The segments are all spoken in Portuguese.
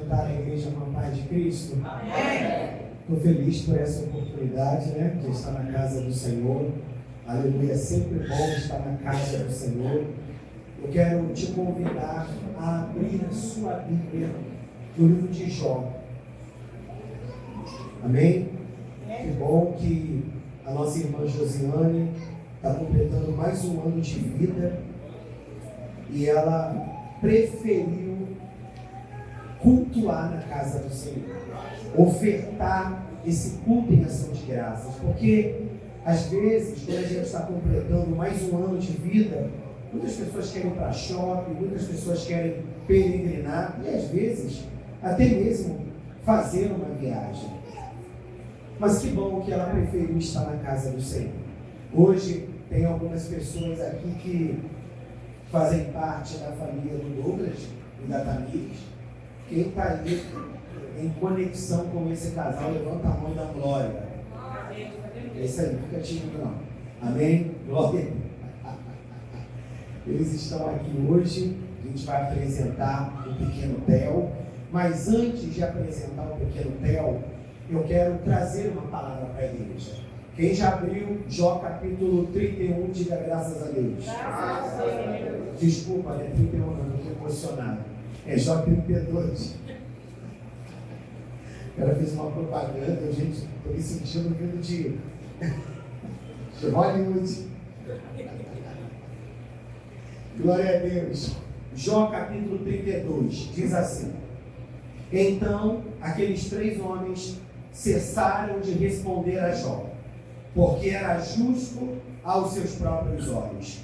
cumprimentar a igreja com a paz de Cristo. Amém. Estou feliz por essa oportunidade, né, de estar na casa do Senhor. Aleluia, é sempre bom estar na casa do Senhor. Eu quero te convidar a abrir a sua Bíblia no livro de Jó. Amém? Que bom que a nossa irmã Josiane está completando mais um ano de vida e ela preferiu cultuar na casa do Senhor, ofertar esse culto em ação de graças, porque às vezes, quando a gente está completando mais um ano de vida, muitas pessoas querem ir para shopping, muitas pessoas querem peregrinar e às vezes até mesmo fazer uma viagem. Mas que bom que ela preferiu estar na casa do Senhor. Hoje tem algumas pessoas aqui que fazem parte da família do Douglas e da Tamires. Quem está aí em conexão com esse casal, levanta a mão e dá glória. É isso aí, fica tímido não. Amém? Glória. Eles estão aqui hoje, a gente vai apresentar o pequeno Theo. Mas antes de apresentar o pequeno Theo, eu quero trazer uma palavra para a igreja. Quem já abriu Jó capítulo 31, diga graças a Deus. Graças a Deus. Desculpa, não é 31 não, eu estou emocionado. É Jó 32. O cara fez uma propaganda, gente, estou me sentindo vindo de Hollywood. Glória a Deus. Jó capítulo 32, diz assim: Então aqueles 3 homens cessaram de responder a Jó, porque era justo aos seus próprios olhos.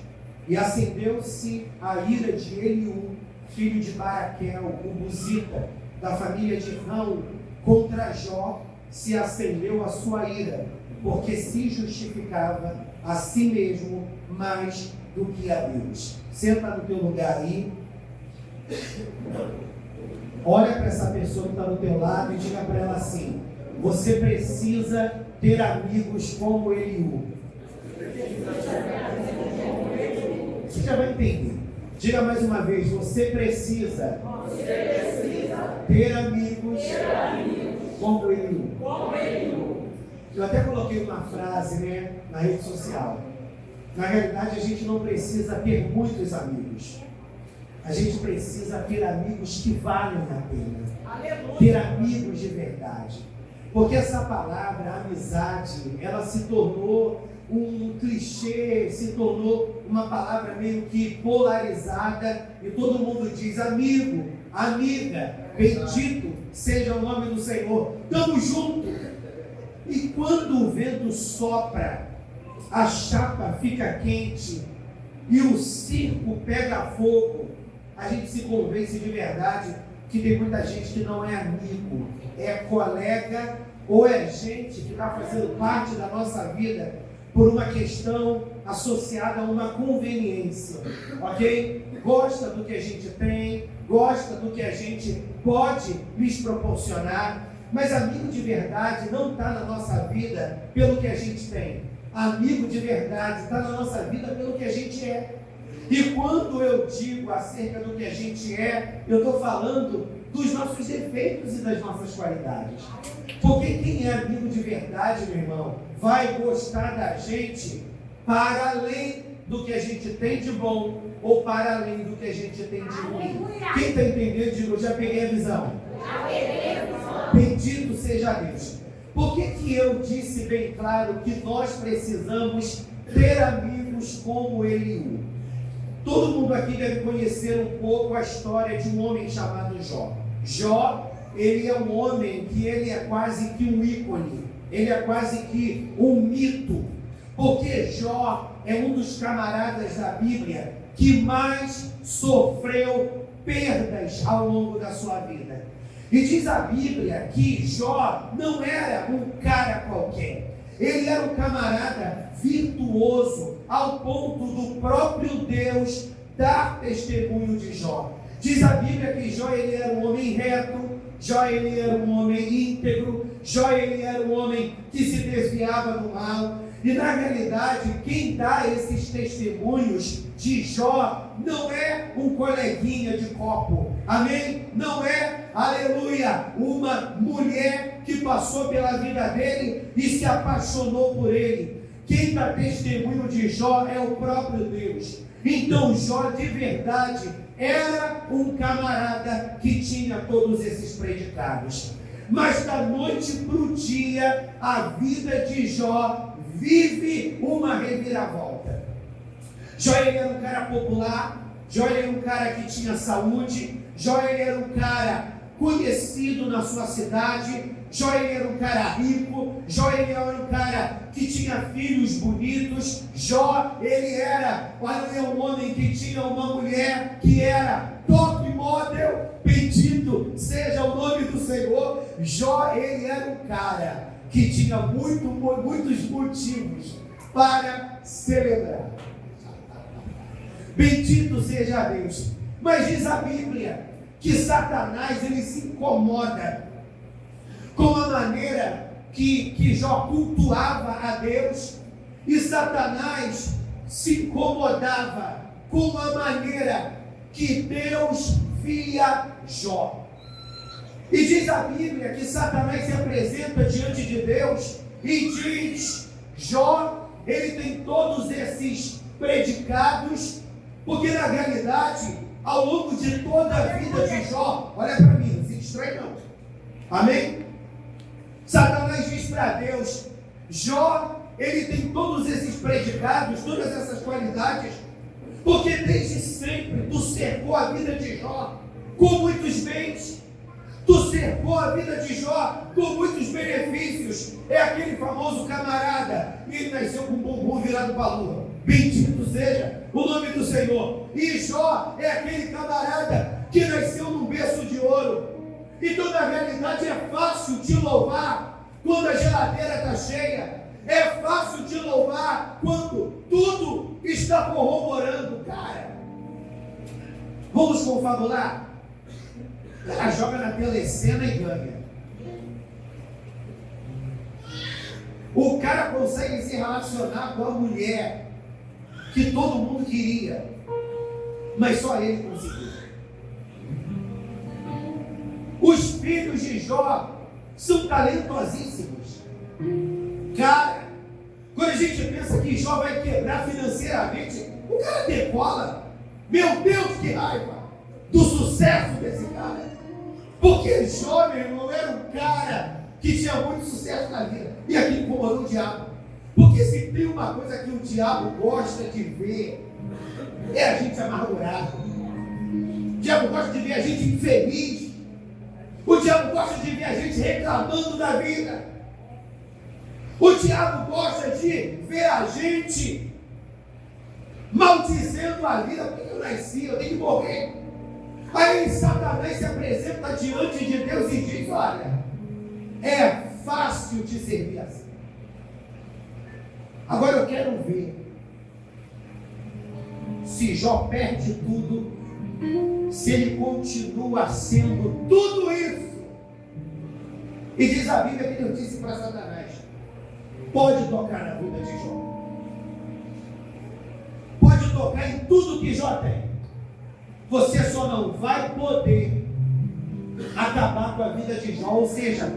E acendeu-se a ira de Eliú, filho de Baraquel, o buzita, da família de Rão, contra Jó se acendeu a sua ira, porque se justificava a si mesmo mais do que a Deus. Senta no teu lugar aí. Olha para essa pessoa que está do teu lado e diga para ela assim: você precisa ter amigos como Eliú. Você já vai entender. Diga mais uma vez: você precisa ter amigos como Eliú. Eu até coloquei uma frase, né, na rede social. Na realidade, a gente não precisa ter muitos amigos. A gente precisa ter amigos que valem a pena. Aleluia. Ter amigos de verdade. Porque essa palavra, amizade, ela se tornou um clichê, se tornou uma palavra meio que polarizada e todo mundo diz amigo, amiga, bendito seja o nome do Senhor. Estamos juntos. E quando o vento sopra, a chapa fica quente e o circo pega fogo, a gente se convence de verdade que tem muita gente que não é amigo, é colega ou é gente que está fazendo parte da nossa vida por uma questão associada a uma conveniência, ok? Gosta do que a gente tem, gosta do que a gente pode lhes proporcionar, mas amigo de verdade não está na nossa vida pelo que a gente tem. Amigo de verdade está na nossa vida pelo que a gente é. E quando eu digo acerca do que a gente é, eu estou falando dos nossos defeitos e das nossas qualidades. Porque quem é amigo de verdade, meu irmão, vai gostar da gente para além do que a gente tem de bom ou para além do que a gente tem de ruim. Quem está entendendo, digo, eu já peguei a visão. Bendito seja Deus. Por que eu disse bem claro que nós precisamos ter amigos como Eliú? Todo mundo aqui deve conhecer um pouco a história de um homem chamado Jó. Jó, ele é um homem que ele é quase que um ícone, ele é quase que um mito, porque Jó é um dos camaradas da Bíblia que mais sofreu perdas ao longo da sua vida. E diz a Bíblia que Jó não era um cara qualquer, ele era um camarada virtuoso, ao ponto do próprio Deus dar testemunho de Jó. Diz a Bíblia que Jó ele era um homem reto, Jó ele era um homem íntegro, Jó ele era um homem que se desviava do mal. E na realidade, quem dá esses testemunhos de Jó não é um coleguinha de copo, Amém? Não é, aleluia, uma mulher que passou pela vida dele e se apaixonou por ele. Quem dá testemunho de Jó é o próprio Deus. Então Jó de verdade era um camarada que tinha todos esses predicados. Mas da noite para o dia, a vida de Jó vive uma reviravolta. Jó ele era um cara popular, Jó ele era um cara que tinha saúde, Jó ele era um cara conhecido na sua cidade, Jó ele era um cara rico, Jó ele era um cara que tinha filhos bonitos, Jó ele era um homem que tinha uma mulher que era top model, bendito seja o nome do Senhor. Jó ele era um cara que tinha muitos motivos para celebrar. Bendito seja Deus. Mas diz a Bíblia que Satanás ele se incomoda com a maneira que Jó cultuava a Deus, e Satanás se incomodava com a maneira que Deus via Jó. E diz a Bíblia que Satanás se apresenta diante de Deus e diz: Jó, ele tem todos esses predicados, porque na realidade, ao longo de toda a vida de Jó, olha para mim, não se distrai não, amém? Satanás diz para Deus: Jó, ele tem todos esses predicados, todas essas qualidades, porque desde sempre tu cercou a vida de Jó com muitos bens, tu cercou a vida de Jó com muitos benefícios. É aquele famoso camarada, ele nasceu com um bumbum virado para a lua, bendito seja o nome do Senhor. E Jó é aquele camarada que nasceu num berço de ouro. Então na realidade é fácil te louvar quando a geladeira está cheia, é fácil te louvar quando tudo está corroborando. Cara, vamos confabular? O cara joga na telecena e ganha. O cara consegue se relacionar com a mulher que todo mundo queria, mas só ele conseguiu. Os filhos de Jó são talentosíssimos. Cara, quando a gente pensa que Jó vai quebrar financeiramente, o cara decola. Meu Deus, que raiva do sucesso desse cara. Porque Jó, meu irmão, era um cara que tinha muito sucesso na vida. E aqui incomodou o diabo. Porque se tem uma coisa que o diabo gosta de ver, é a gente amargurado. O diabo gosta de ver a gente infeliz. O diabo gosta de ver a gente reclamando da vida. O diabo gosta de ver a gente maldizendo a vida. Por que eu nasci? Eu tenho que morrer. Aí Satanás se apresenta diante de Deus e diz: olha, é fácil te servir assim. Agora eu quero ver se Jó perde tudo, se ele continua sendo tudo isso. E diz a Bíblia que Deus disse para Satanás: pode tocar na vida de Jó, pode tocar em tudo que Jó tem, você só não vai poder acabar com a vida de Jó, ou seja,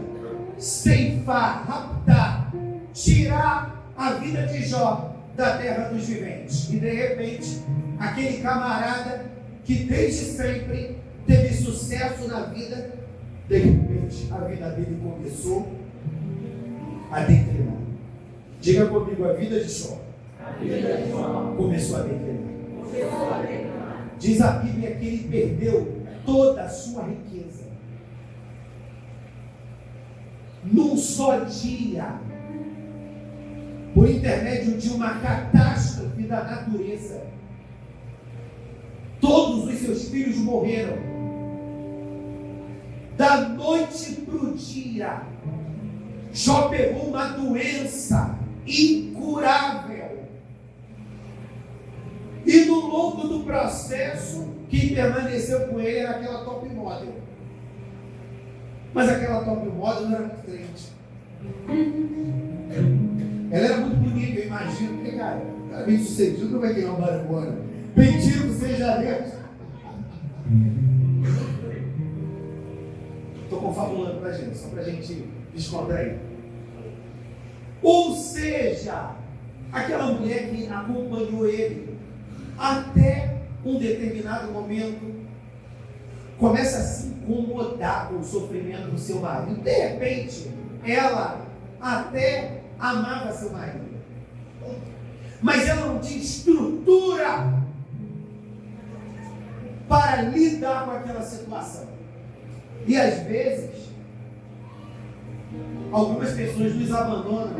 ceifar, raptar, tirar a vida de Jó da terra dos viventes. E de repente, aquele camarada que desde sempre teve sucesso na vida, de repente a vida dele começou a declinar. Diga comigo: a vida de Jó começou a declinar. Diz a Bíblia que ele perdeu toda a sua riqueza num só dia, por intermédio de uma catástrofe da natureza. Todos os seus filhos morreram. Da noite para o dia, Jó pegou uma doença incurável. E no longo do processo, quem permaneceu com ele era aquela top model. Mas aquela top model não era muito crente. Ela era muito bonita, eu imagino, porque, cara, bem sucedido não vai ganhar um barangona. Bendito seja Deus. Estou confabulando para a gente, só para a gente descontrair. Ou seja, aquela mulher que acompanhou ele até um determinado momento começa a se incomodar com o sofrimento do seu marido. De repente, ela até amava seu marido, mas ela não tinha estrutura para lidar com aquela situação. E às vezes, algumas pessoas nos abandonam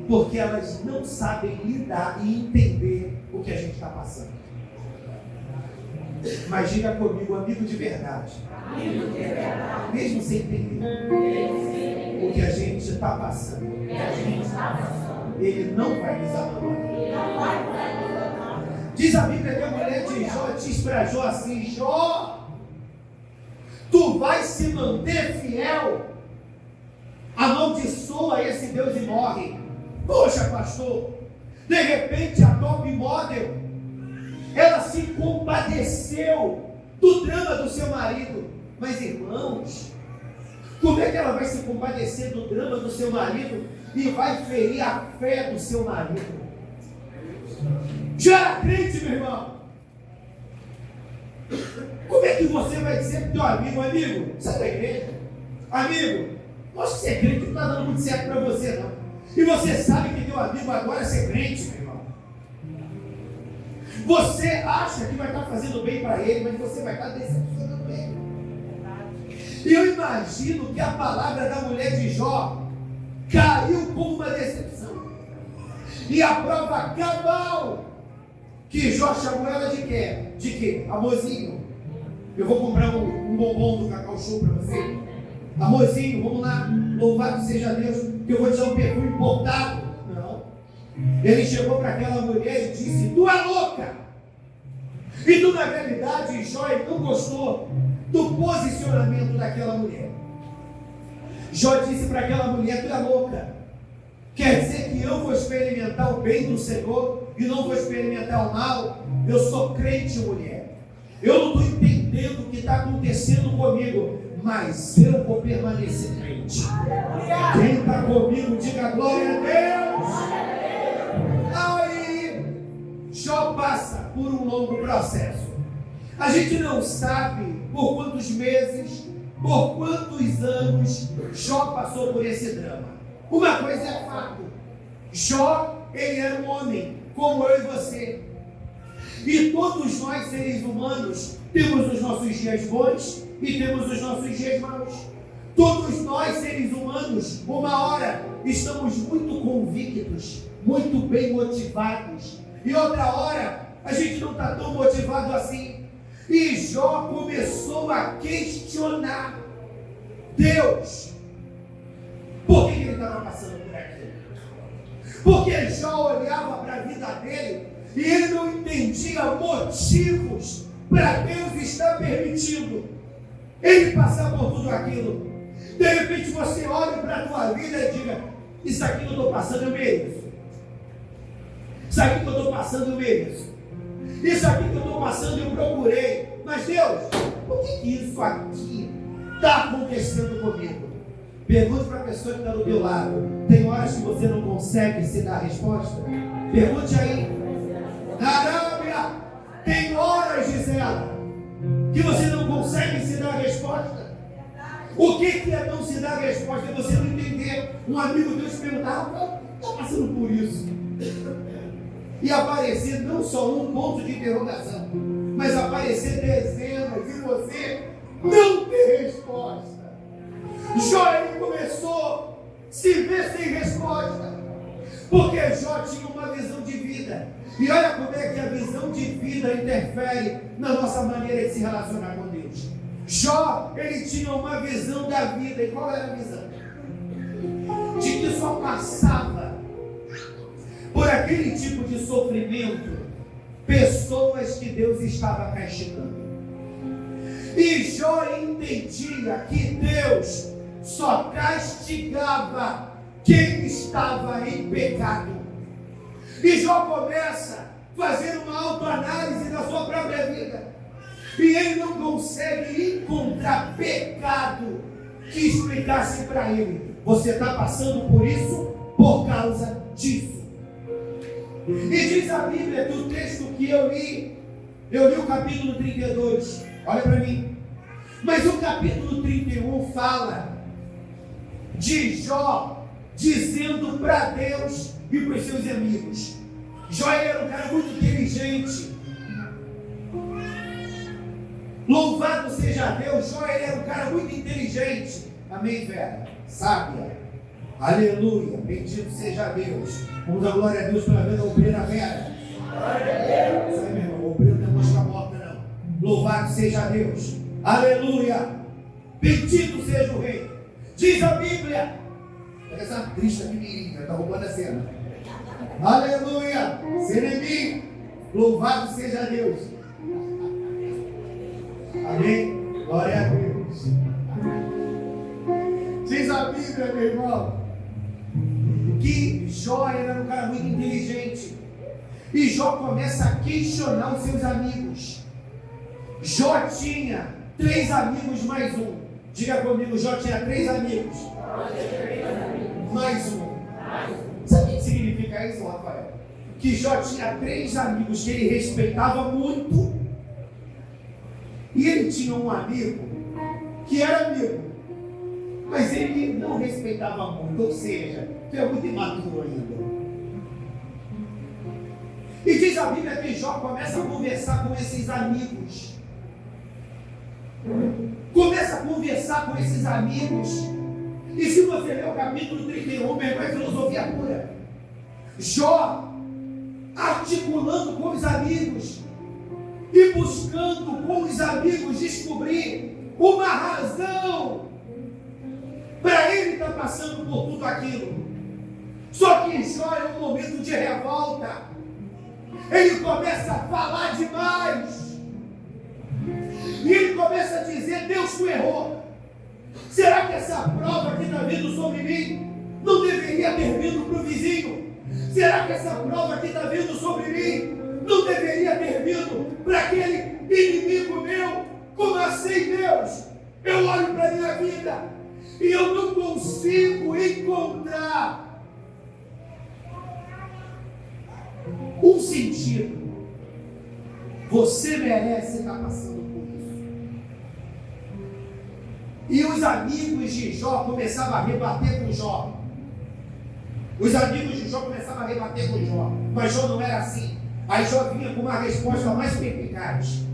porque elas não sabem lidar e entender o que a gente está passando. Mas diga comigo, amigo de verdade, mesmo sem entender o que a gente está passando, ele não vai nos abandonar. Diz a Bíblia que a mulher de Jó diz para Jó assim: Jó, tu vais se manter fiel, amaldiçoa esse Deus e morre. Poxa, pastor, de repente a top model, ela se compadeceu do drama do seu marido. Mas irmãos, como é que ela vai se compadecer do drama do seu marido e vai ferir a fé do seu marido? Já era crente, meu irmão. Como é que você vai dizer para o teu amigo: amigo, sai da igreja? Amigo, acho que ser crente não está dando muito certo para você, não. E você sabe que teu amigo agora é ser crente, meu irmão. Você acha que vai estar fazendo bem para ele, mas você vai estar decepcionando ele. E eu imagino que a palavra da mulher de Jó caiu como uma decepção. E a prova cabal que Jó chamou ela de quê? De quê? Amorzinho, eu vou comprar um bombom do Cacau Show para você. Amorzinho, vamos lá, louvado seja Deus, que eu vou te dar um perfume importado. Não. Ele chegou para aquela mulher e disse: tu é louca. E tu, na realidade, Jó não gostou do posicionamento daquela mulher. Jó disse para aquela mulher: tu é louca. Quer dizer que eu vou experimentar o bem do Senhor e não vou experimentar o mal? Eu sou crente, mulher. Eu não estou entendendo o que está acontecendo comigo, mas eu vou permanecer crente. Quem está comigo, diga glória a Deus. Aí, Jó passa por um longo processo. A gente não sabe por quantos meses, por quantos anos Jó passou por esse drama. Uma coisa é fato: Jó, ele era um homem como eu e você. E todos nós, seres humanos, temos os nossos dias bons e temos os nossos dias maus. Todos nós, seres humanos, uma hora estamos muito convictos, muito bem motivados, e outra hora a gente não está tão motivado assim. E Jó começou a questionar Deus. Por que ele estava passando por aquilo? Porque Jó olhava para a vida dele e ele não entendia motivos para Deus estar permitindo ele passar por tudo aquilo. De repente você olha para a tua vida e diga: isso aqui que eu estou passando eu mereço. Isso aqui que eu estou passando eu mereço. Isso aqui que eu estou passando eu procurei. Mas Deus, por que isso aqui está acontecendo comigo? Pergunte para a pessoa que está do teu lado: tem horas que você não consegue se dar a resposta? Pergunte aí. Na Arábia, tem horas, Gisela, que você não consegue se dar a resposta. O que é não se dar a resposta? É você não entender. Um amigo teu te perguntar: está passando por isso? E aparecer não só um ponto de interrogação, mas aparecer dezenas e você não ter resposta. Jó, ele começou a se ver sem resposta, porque Jó tinha uma visão de vida. E olha como é que a visão de vida interfere na nossa maneira de se relacionar com Deus. Jó, ele tinha uma visão da vida. E qual era a visão? De que só passava por aquele tipo de sofrimento pessoas que Deus estava castigando. E Jó entendia que Deus só castigava quem estava em pecado. E Jó começa a fazer uma autoanálise da sua própria vida. E ele não consegue encontrar pecado que explicassem para ele: você está passando por isso por causa disso. E diz a Bíblia que o texto que eu li o capítulo 32, olha para mim, mas o capítulo 31 fala de Jó dizendo para Deus e para os seus amigos. Jó era um cara muito inteligente. Louvado seja Deus, Jó era um cara muito inteligente. Amém, Vera? Sábia. Aleluia. Bendito seja Deus. Vamos dar glória a Deus pela vida da obreira Vera. Glória a Deus. Isso aí, meu irmão. O obreiro não é mosca morta, não. Louvado seja Deus. Aleluia. Bendito seja o Rei. Diz a Bíblia. Olha essa triste aqui, menina. Está roubando a cena. Aleluia. Seremi. Louvado seja Deus. Amém? Glória a Deus. Diz a Bíblia, meu irmão, que Jó era um cara muito inteligente. E Jó começa a questionar os seus amigos. Jó tinha 3 amigos mais um. Diga comigo, Jó tinha 3 amigos. Mais um. Sabe o que significa isso, Rafael? Que Jó tinha 3 amigos que ele respeitava muito. E ele tinha um amigo que era amigo, mas ele não respeitava muito, ou seja, tu é muito imaturo ainda. E diz a Bíblia que Jó começa a conversar com esses amigos. Começa a conversar com esses amigos. E se você ler o capítulo 31, meu irmão, é filosofia pura. Jó articulando com os amigos e buscando com os amigos descobrir uma razão para ele estar passando por tudo aquilo. Só que Jó é um momento de revolta. Ele começa a falar demais. E ele começa a dizer: Deus, tu errou. Será que essa prova que está vindo sobre mim não deveria ter vindo para o vizinho? Será que essa prova que está vindo sobre mim não deveria ter vindo para aquele inimigo meu? Como assim, Deus? Eu olho para a minha vida e eu não consigo encontrar um sentido. Você merece estar passando por isso. E os amigos de Jó começavam a rebater com Jó. Os amigos de Jó começavam a rebater com Jó. Mas Jó não era assim. Aí Jó vinha com uma resposta mais perspicaz.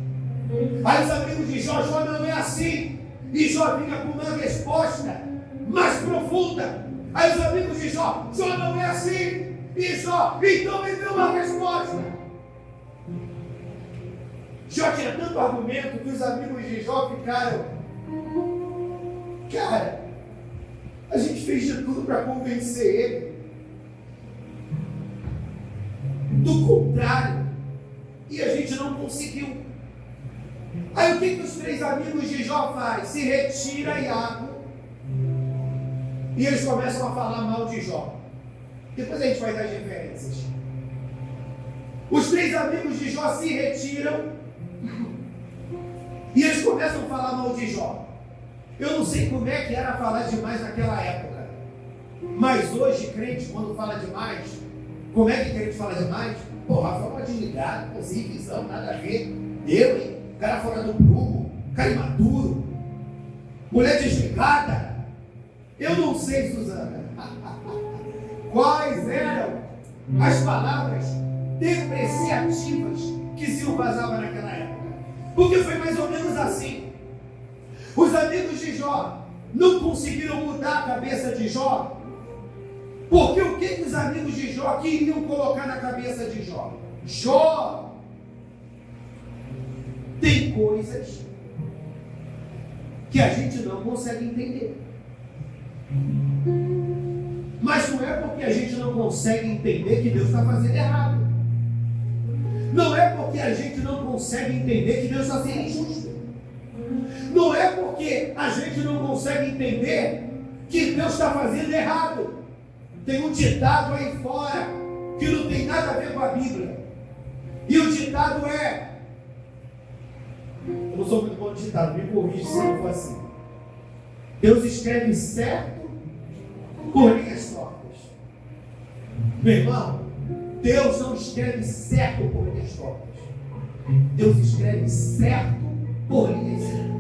Aí os amigos de Jó: Jó não é assim. E Jó vinha com uma resposta mais profunda. Aí os amigos de Jó: Jó não é assim. E Jó então me deu uma resposta. Jó tinha tanto argumento que os amigos de Jó ficaram: cara, a gente fez de tudo para convencer ele do contrário, e a gente não conseguiu. Aí o que os 3 amigos de Jó fazem? Se retira Iago, e eles começam a falar mal de Jó. Depois a gente vai dar as referências. Os 3 amigos de Jó se retiram e eles começam a falar mal de Jó. Eu não sei como é que era falar demais naquela época, mas hoje crente, quando fala demais, como é que crente fala demais? Pô, Rafael pode ligar, sem visão, nada a ver. Eu, hein? Cara fora do prumo, cara imaturo, mulher desligada. Eu não sei, Suzana, quais eram as palavras depreciativas que se vazavam naquela época, porque foi mais ou menos assim. Os amigos de Jó não conseguiram mudar a cabeça de Jó, porque o que os amigos de Jó queriam colocar na cabeça de Jó? Jó tem coisas que a gente não consegue entender. Mas não é porque a gente não consegue entender que Deus está fazendo errado. Não é porque a gente não consegue entender que Deus está sendo injusto. Não é porque a gente não consegue entender que Deus está fazendo errado. Tem um ditado aí fora que não tem nada a ver com a Bíblia. E o ditado é... Eu não sou muito bom de ditado, me corrija se não for assim. Deus escreve certo por linhas tortas. Meu irmão, Deus não escreve certo por linhas tortas. Deus escreve certo por linhas certas.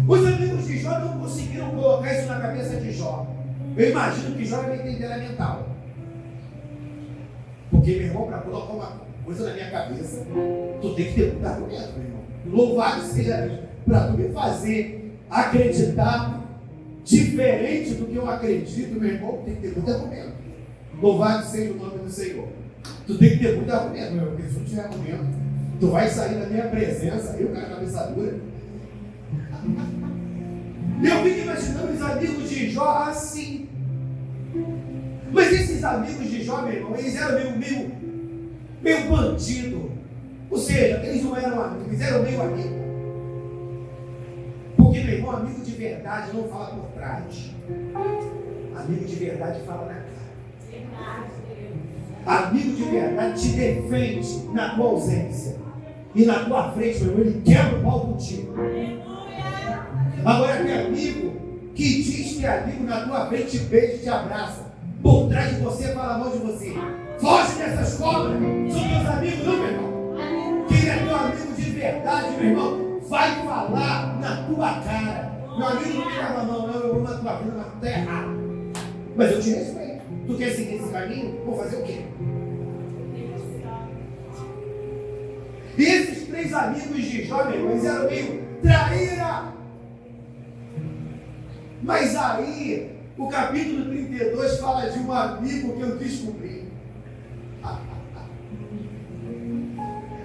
Os amigos de Jó não conseguiram colocar isso na cabeça de Jó. Eu imagino que Jó era mental. Porque, meu irmão, para colocar uma coisa na minha cabeça, tu tem que ter muito argumento, meu irmão. Louvado seja Deus, para tu me fazer acreditar diferente do que eu acredito, meu irmão, tem que ter muito argumento. Louvado seja o nome do Senhor. Tu tem que ter muito argumento, meu irmão, porque se tu não tiver argumento, tu vai sair da minha presença, eu, cara, cabeça dura. Eu fico imaginando os amigos de Jó assim. Mas esses amigos de Jó, meu irmão, eles eram meio bandido. Ou seja, eles não eram amigos, eles eram meio amigos. Porque, meu irmão, amigo de verdade não fala por trás. Amigo de verdade fala na cara. Amigo de verdade te defende na tua ausência. E na tua frente, meu irmão, ele quebra o pau contigo. Agora tem amigo que diz que é amigo na tua frente, te beija e te abraça. Por trás de você, fala mal de você. Foge dessas cobras. São teus amigos, não, meu irmão? Quem é teu amigo de verdade, meu irmão, vai falar na tua cara. Meu amigo não me leva não, eu vou na tua vida, mas tu tá errado. Mas eu te respeito. Tu quer seguir esse caminho? Vou fazer o quê? E esses três amigos de Jó, meu irmão, eles eram meio traíra. Mas aí, o capítulo 32 fala de um amigo que eu descobri.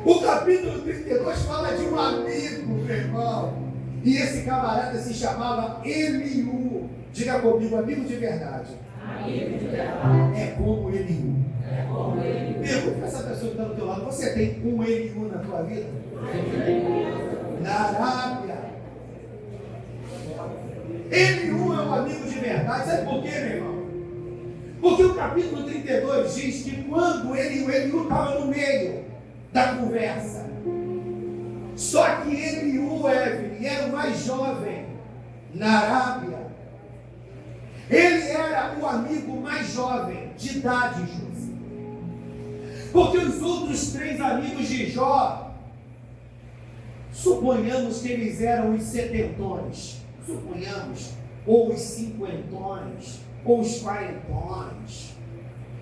O capítulo 32 fala de um amigo, meu irmão. E esse camarada se chamava Eliú. Diga comigo, amigo de verdade. Amigo de verdade. É como Eliú. É como Eliú. Pergunta para essa pessoa que está do teu lado. Você tem um Eliú na tua vida? Na Arábia. Eliú é um amigo de verdade. Sabe por quê, meu irmão? Porque o capítulo 32 diz que quando Eliú estava no meio da conversa, só que Eliú, Evelyn, era o mais jovem na Arábia. Ele era o amigo mais jovem de idade, José. Porque os outros três amigos de Jó, suponhamos que eles eram os setentões, suponhamos, ou os cinquentões, ou os quarentões.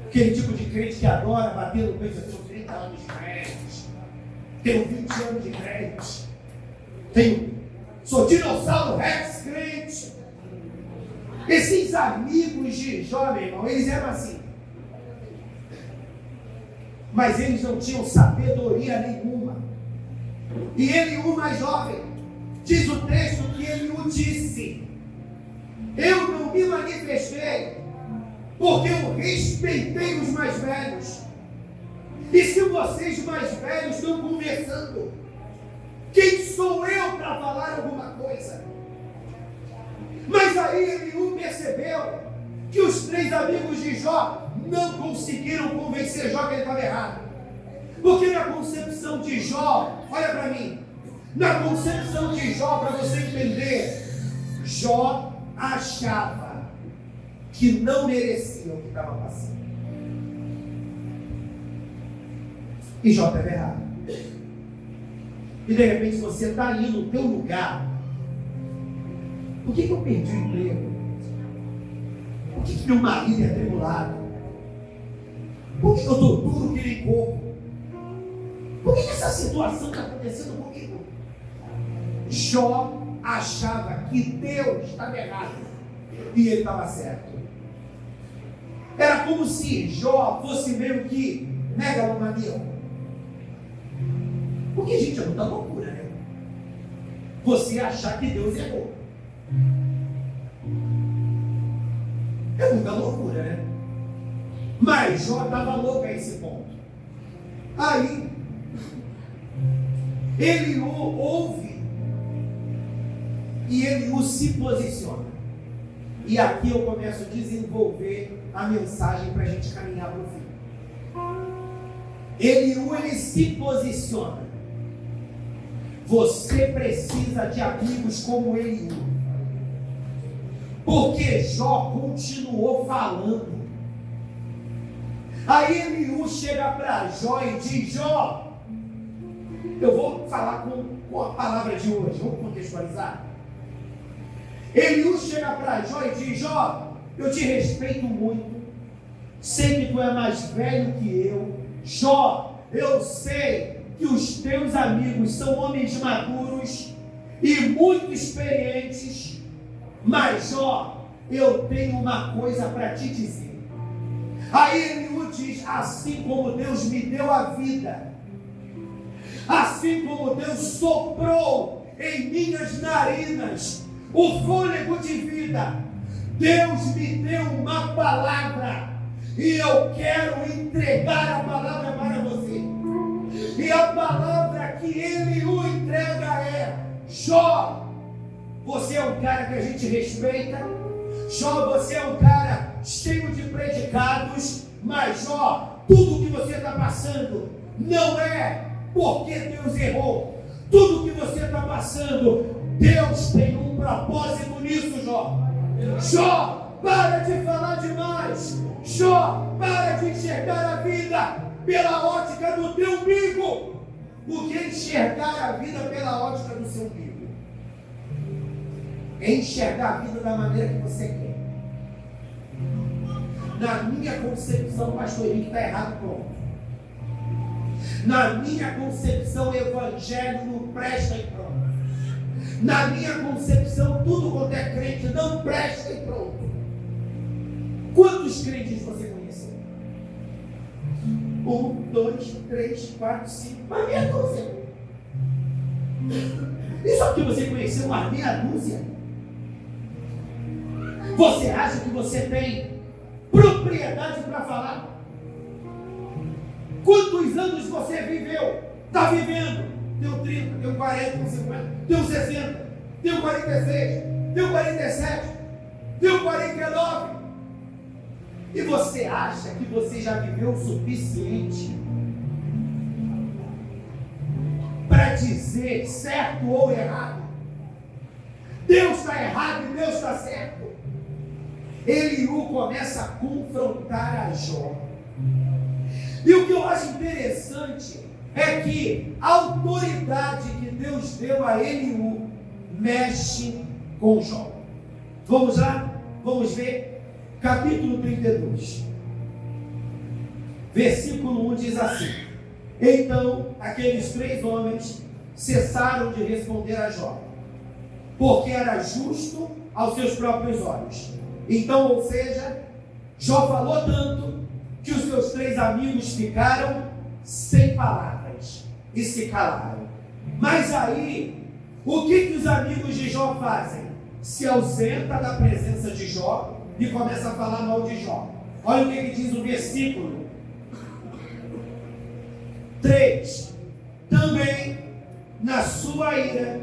Aquele tipo de crente que adora bater no peito, eu tenho 30 anos de crente, tenho 20 anos de crente, sou dinossauro Rex crente. Esses amigos de Jó, meu irmão, eles eram assim. Mas eles não tinham sabedoria nenhuma. E Eliú, mais jovem, diz o texto que Eliú disse: eu não me manifestei, porque eu respeitei os mais velhos. E se vocês mais velhos estão conversando, quem sou eu para falar alguma coisa? Mas aí Eliú percebeu que os três amigos de Jó não conseguiram convencer Jó que ele estava errado. Porque na concepção de Jó, olha para mim, na concepção de Jó, para você entender, Jó achava que não merecia o que estava passando. E Jó estava errado. E de repente você está ali no teu lugar. Por que eu perdi o emprego? Por que meu marido é atribulado? Por que eu estou duro que nem coco? Por que essa situação está acontecendo comigo? Jó achava que Deus estava errado e ele estava certo. Era como se Jó fosse meio que megalomaníaco. Porque, gente, é muita loucura, né? Você achar que Deus errou. É muita loucura, né? Mas Jó estava louco a esse ponto. Aí, Eliú ouve e Eliú se posiciona. E aqui eu começo a desenvolver a mensagem para a gente caminhar para o fim. Eliú, ele se posiciona. Você precisa de amigos como Eliú. porque Jó continuou falando. Aí Eliú chega para Jó e diz: Jó, eu vou falar com a palavra de hoje, vamos contextualizar. Eliú chega para Jó e diz: Jó, eu te respeito muito, sei que tu é mais velho que eu. Jó, eu sei que os teus amigos são homens maduros e muito experientes, mas Jó, eu tenho uma coisa para te dizer. Aí Eliú diz: assim como Deus me deu a vida, assim como Deus soprou em minhas narinas o fôlego de vida, Deus me deu uma palavra e eu quero entregar a palavra para você. E a palavra que Eliú entrega é: Jó, você é um cara que a gente respeita. Jó, você é um cara cheio de predicados. Mas Jó, tudo que você está passando não é porque Deus errou. Tudo que você está passando, Deus tem um propósito nisso, Jó. Jó, para de falar demais. Jó, para de enxergar a vida pela ótica do teu umbigo. Porque enxergar a vida pela ótica do seu umbigo é enxergar a vida da maneira que você quer. Na minha concepção, pastor Henrique está errado, pronto. Na minha concepção, o evangelho não presta e pronto. Na minha concepção, tudo quanto é crente não presta e pronto. Quantos crentes você conheceu? 1, 2, 3, 4, 5, uma meia dúzia. Isso aqui você conheceu uma meia dúzia? Você acha que você tem propriedade para falar? Quantos anos você viveu? Está vivendo? Deu 30, deu 40, deu 50, deu 60, deu 46, deu 47, deu 49. E você acha que você já viveu o suficiente para dizer certo ou errado? Deus está errado e Deus está certo. Eliú começa a confrontar a Jó. E o que eu acho interessante é que a autoridade que Deus deu a Eliú mexe com Jó. Vamos lá? Vamos ver? Capítulo 32. Versículo 1 diz assim: então aqueles 3 homens cessaram de responder a Jó, porque era justo aos seus próprios olhos. Então, ou seja, Jó falou tanto que os seus 3 amigos ficaram sem palavras e se calaram. Mas aí, o que os amigos de Jó fazem? Se ausenta da presença de Jó e começa a falar mal de Jó. Olha o que ele diz no versículo 3. Também na sua ira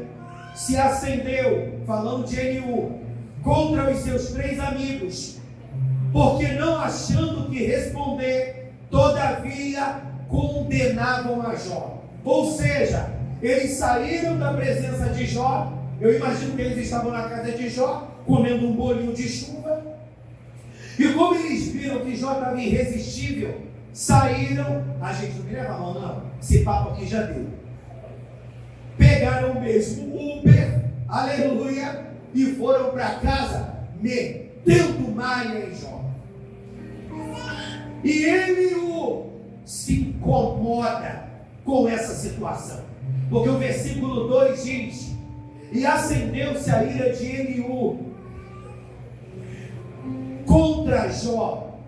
se acendeu, falando de Eliú, contra os seus 3 amigos, porque não achando que responder, todavia condenavam a Jó. Ou seja, eles saíram da presença de Jó. Eu imagino que eles estavam na casa de Jó, comendo um bolinho de chuva, e como eles viram que Jó estava irresistível, saíram. A gente não me leva a mão, não, esse papo aqui já deu. Pegaram o mesmo Uber, aleluia, e foram para casa metendo malha em Jó. E Eliú se incomoda com essa situação, porque o versículo 2 diz: e acendeu-se a ira de Eliú contra Jó,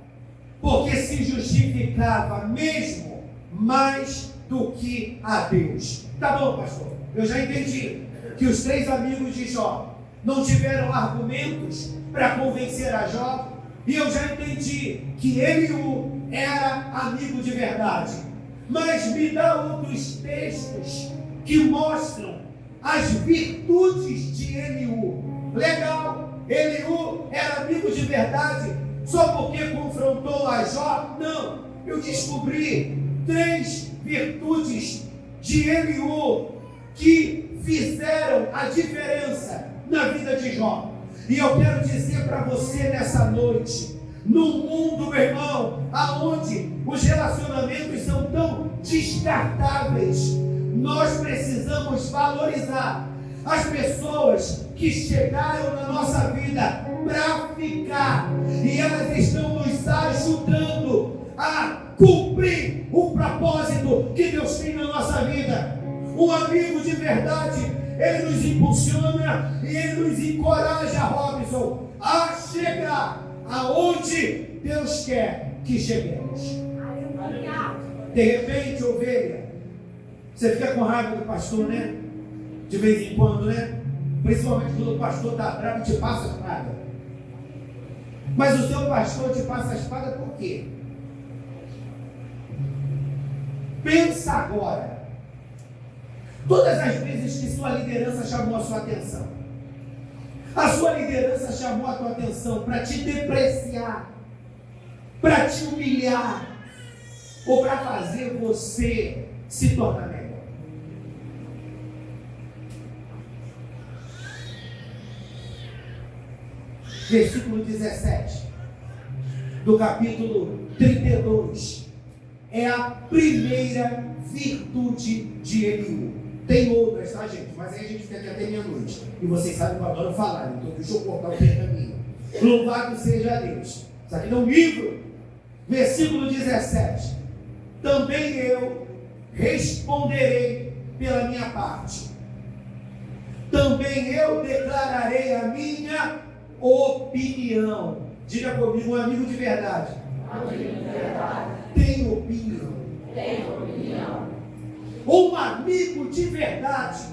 porque se justificava mesmo mais do que a Deus. Tá bom, pastor, eu já entendi que os 3 amigos de Jó não tiveram argumentos para convencer a Jó, e eu já entendi que Eliú era amigo de verdade. Mas me dá outros textos que mostram as virtudes de Eliú. Legal, Eliú era amigo de verdade só porque confrontou a Jó? Não, eu descobri 3 virtudes de Eliú que fizeram a diferença na vida de Jó. E eu quero dizer para você nessa noite, no mundo, meu irmão, aonde os relacionamentos são tão descartáveis, nós precisamos valorizar as pessoas que chegaram na nossa vida para ficar, e elas estão nos ajudando a cumprir o propósito que Deus tem na nossa vida. Um amigo de verdade, ele nos impulsiona e ele nos encoraja, Robson, a chegar aonde Deus quer que cheguemos. De repente, ovelha, você fica com raiva do pastor, né? De vez em quando, né? Principalmente quando o pastor está bravo e te passa a espada. Mas o seu pastor te passa a espada por quê? Pensa agora. Todas as vezes que sua liderança chamou a sua atenção, a sua liderança chamou a tua atenção para te depreciar, para te humilhar, ou para fazer você se tornar melhor. Versículo 17 do capítulo 32 é a primeira virtude de Eliú. Tem outras, tá, gente? Mas aí a gente fica aqui até meia-noite. E vocês sabem que eu adoro falar, então deixa eu cortar o pergaminho. Louvado seja Deus. Isso aqui é um livro. Versículo 17. Também eu responderei pela minha parte. Também eu declararei a minha opinião. Diga comigo, um amigo de verdade. Tem opinião. Um amigo de verdade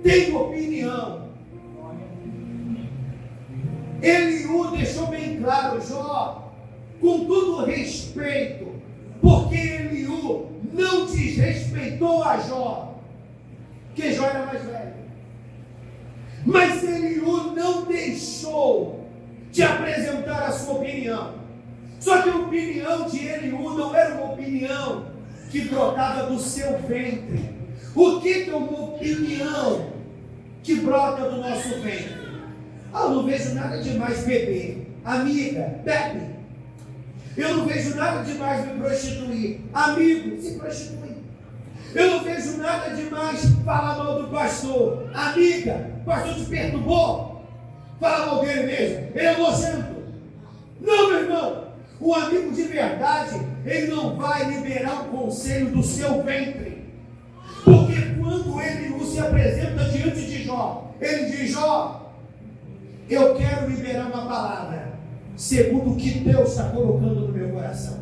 tem opinião. Eliú deixou bem claro, Jó, com todo respeito, porque Eliú não desrespeitou a Jó, que Jó era mais velho. Mas Eliú não deixou de apresentar a sua opinião. Só que a opinião de Eliú não era uma opinião que brotava do seu ventre. O que é uma opinião que brota do nosso ventre? Eu não vejo nada demais beber. Amiga, bebe. Eu não vejo nada demais me prostituir. Amigo, se prostitui. Eu não vejo nada demais falar mal do pastor. Amiga, o pastor te perturbou. Fala mal dele mesmo. Ele é nojento. Não, meu irmão. O amigo de verdade, ele não vai liberar o conselho do seu ventre. Porque quando Eliú se apresenta diante de Jó, ele diz: Jó, eu quero liberar uma palavra, segundo o que Deus está colocando no meu coração.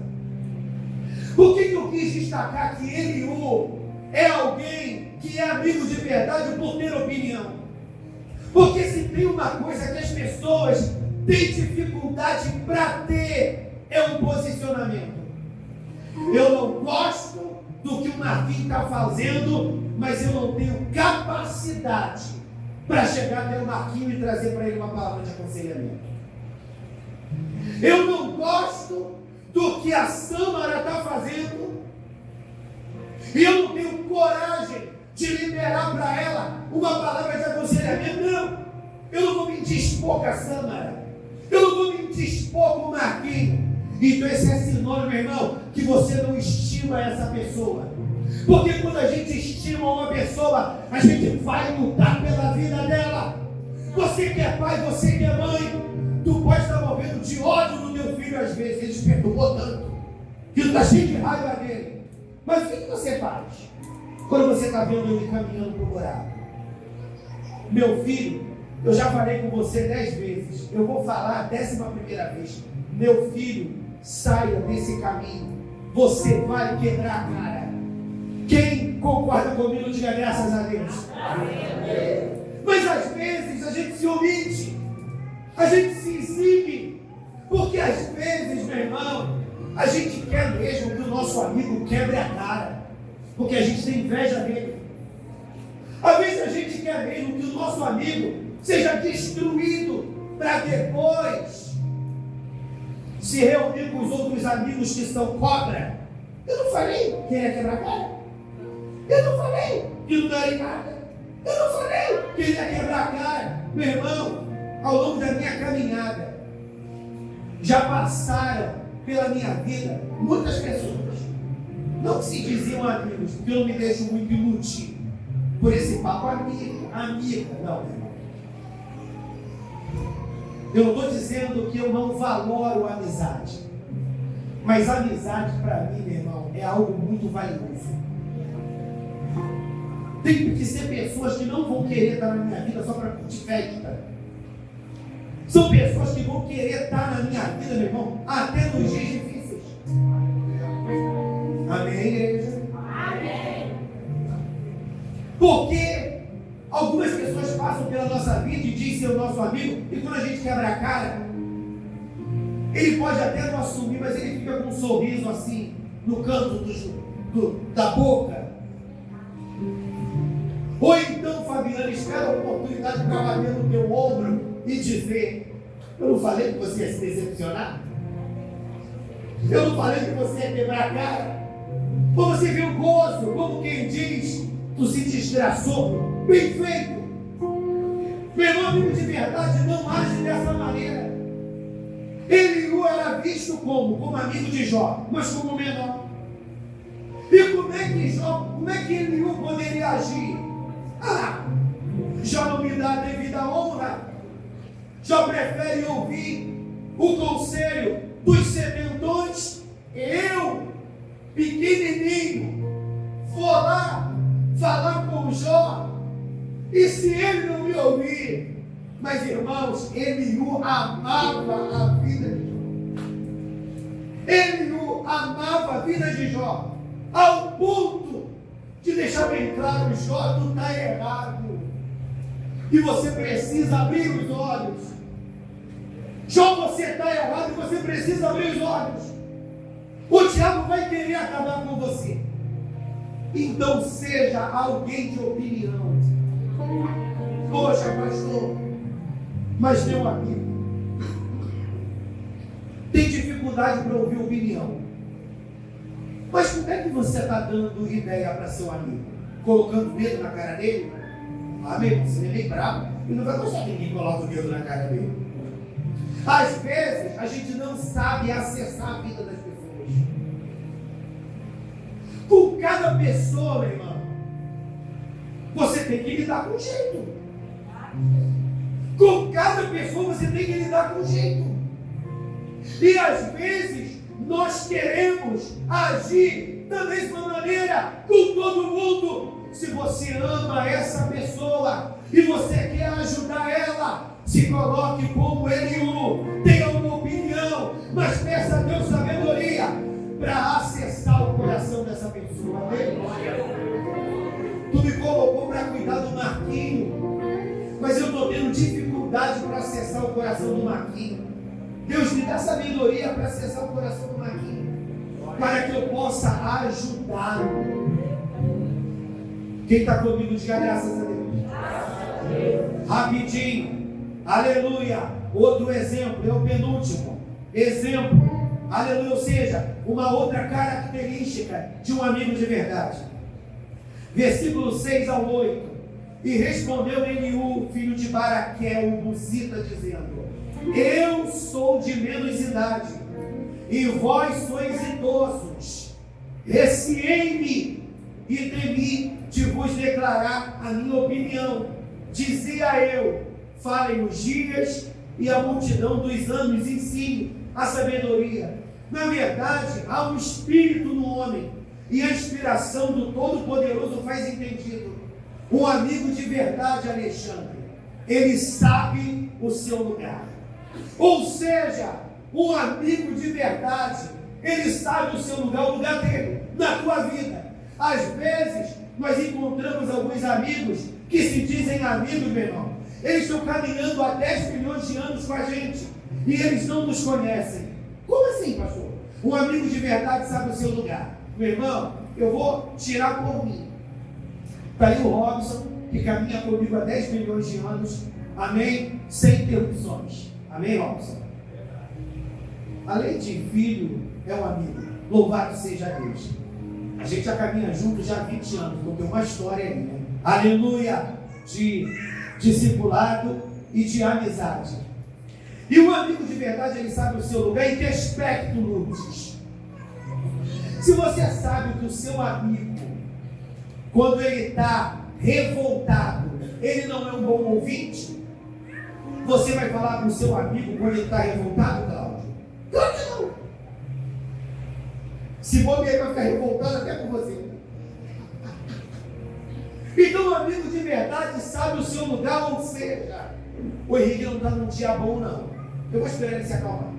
Por que eu quis destacar que Eliú é alguém que é amigo de verdade por ter opinião? Porque se tem uma coisa que as pessoas têm dificuldade para ter, é um posicionamento. Eu não gosto do que o Marquinhos está fazendo, mas eu não tenho capacidade para chegar até o Marquinhos e trazer para ele uma palavra de aconselhamento. Eu não gosto do que a Sâmara está fazendo e eu não tenho coragem de liberar para ela uma palavra de aconselhamento. Não, eu não vou me dispor com a Sâmara, eu não vou me dispor com o Marquinhos. Então esse é sinônimo, meu irmão, que você não estima essa pessoa. Porque quando a gente estima uma pessoa, a gente vai lutar pela vida dela. Você que é pai, você que é mãe, tu pode estar movendo de ódio no teu filho às vezes, ele te perturbou tanto, que tu está cheio de raiva dele. Mas o que você faz quando você está vendo ele caminhando para o buraco? Meu filho, eu já falei com você 10 vezes, eu vou falar a 11ª vez. Meu filho, saia desse caminho, você vai quebrar a cara. Quem concorda comigo, diga graças a Deus. Mas às vezes a gente se omite, a gente se exibe, porque às vezes, meu irmão, a gente quer mesmo que o nosso amigo quebre a cara, porque a gente tem inveja dele. Às vezes a gente quer mesmo que o nosso amigo seja destruído para depois se reunir com os outros amigos que são cobra. Eu não falei que ele ia quebrar a cara. Eu não falei que não daria nada. Eu não falei que ele ia quebrar a cara. Meu irmão, ao longo da minha caminhada, já passaram pela minha vida muitas pessoas, não que se diziam amigos, porque eu não me deixo muito iludir por esse papo amiga, não, meu irmão. Eu não estou dizendo que eu não valoro a amizade, mas a amizade para mim, meu irmão, é algo muito valioso. Tem que ser pessoas que não vão querer estar na minha vida só para curtir festa. São pessoas que vão querer estar na minha vida, meu irmão, até nos dias difíceis. Amém, igreja? Amém. Porque algumas pessoas passam pela nossa vida e dizem ser o nosso amigo, e quando a gente quebra a cara, ele pode até não assumir, mas ele fica com um sorriso assim, no canto da boca. Ou então, Fabiano, espera a oportunidade para bater no teu ombro e dizer: eu não falei que você ia se decepcionar? Eu não falei que você ia quebrar a cara? Ou você viu gozo, como quem diz, tu se desgraçou? Bem feito! Meu irmão, amigo de verdade não age dessa maneira. Eliú era visto como amigo de Jó, mas como menor. E como é que Eliú poderia agir? Jó não me dá a devida honra. Jó prefere ouvir o conselho dos sementões. Eu, pequenininho, vou lá falar com Jó, e se ele não me ouvir? Mas, irmãos, Eliú amava a vida de Jó. Eliú amava a vida de Jó, ao ponto de deixar bem claro: Jó, tu está errado, e você precisa abrir os olhos. Jó, você está errado e você precisa abrir os olhos. O diabo vai querer acabar com você. Então seja alguém de opinião. Poxa, pastor, mas meu amigo tem dificuldade para ouvir opinião. Mas como é que você está dando ideia para seu amigo? Colocando medo na cara dele? Amigo, você é bem bravo e não vai gostar que ninguém coloca o dedo na cara dele. Às vezes a gente não sabe acessar a vida das pessoas. Com cada pessoa, meu irmão, você tem que lidar com jeito. Com cada pessoa você tem que lidar com jeito. E às vezes nós queremos agir da mesma maneira com todo mundo. Se você ama essa pessoa e você quer ajudar ela, se coloque como Eliú, tenha uma opinião, mas peça a Deus sabedoria para acessar o coração dessa pessoa. Amém? Tu me colocou para cuidar do Marquinho, mas eu estou tendo dificuldade para acessar o coração do Marquinho. Deus me dá sabedoria para acessar o coração do Marquinho, para que eu possa ajudá-lo. Quem está comigo, diga graças a Deus. Rapidinho. Aleluia. Outro exemplo, é o penúltimo exemplo. Aleluia. Ou seja, uma outra característica de um amigo de verdade. Versículo 6 ao 8. E respondeu Eliú, filho de Baraquel, o Buzita, dizendo: eu sou de menos idade, e vós sois idosos. Receei-me e temi de vos declarar a minha opinião. Dizia eu: falem os dias, e a multidão dos anos ensine a sabedoria. Na verdade, há um espírito no homem, e a inspiração do Todo-Poderoso faz entendido. Um amigo de verdade, Alexandre, ele sabe o seu lugar. Ou seja, um amigo de verdade, ele sabe o seu lugar, o lugar dele na tua vida. Às vezes, nós encontramos alguns amigos que se dizem amigos, meu irmão. Eles estão caminhando há 10 milhões de anos com a gente e eles não nos conhecem. Como assim, pastor? Um amigo de verdade sabe o seu lugar. Meu irmão, eu vou tirar por mim. Está aí o Robson, que caminha comigo há 10 milhões de anos. Amém? Sem interrupções. Amém, Robson? Além de filho, é um amigo. Louvado seja Deus. A gente já caminha junto já há 20 anos. Então tem uma história aí, né? Aleluia! De discipulado e de amizade. E um amigo de verdade, ele sabe o seu lugar. Em que aspecto, Lourdes? Se você sabe que o seu amigo, quando ele está revoltado, ele não é um bom ouvinte, você vai falar para o seu amigo quando ele está revoltado, Cláudio? Claro que não. Se bobear, ele vai ficar revoltado até com você. Então, o amigo de verdade sabe o seu lugar, ou seja, o Henrique não está num dia bom, não. Eu vou esperar ele se acalmar.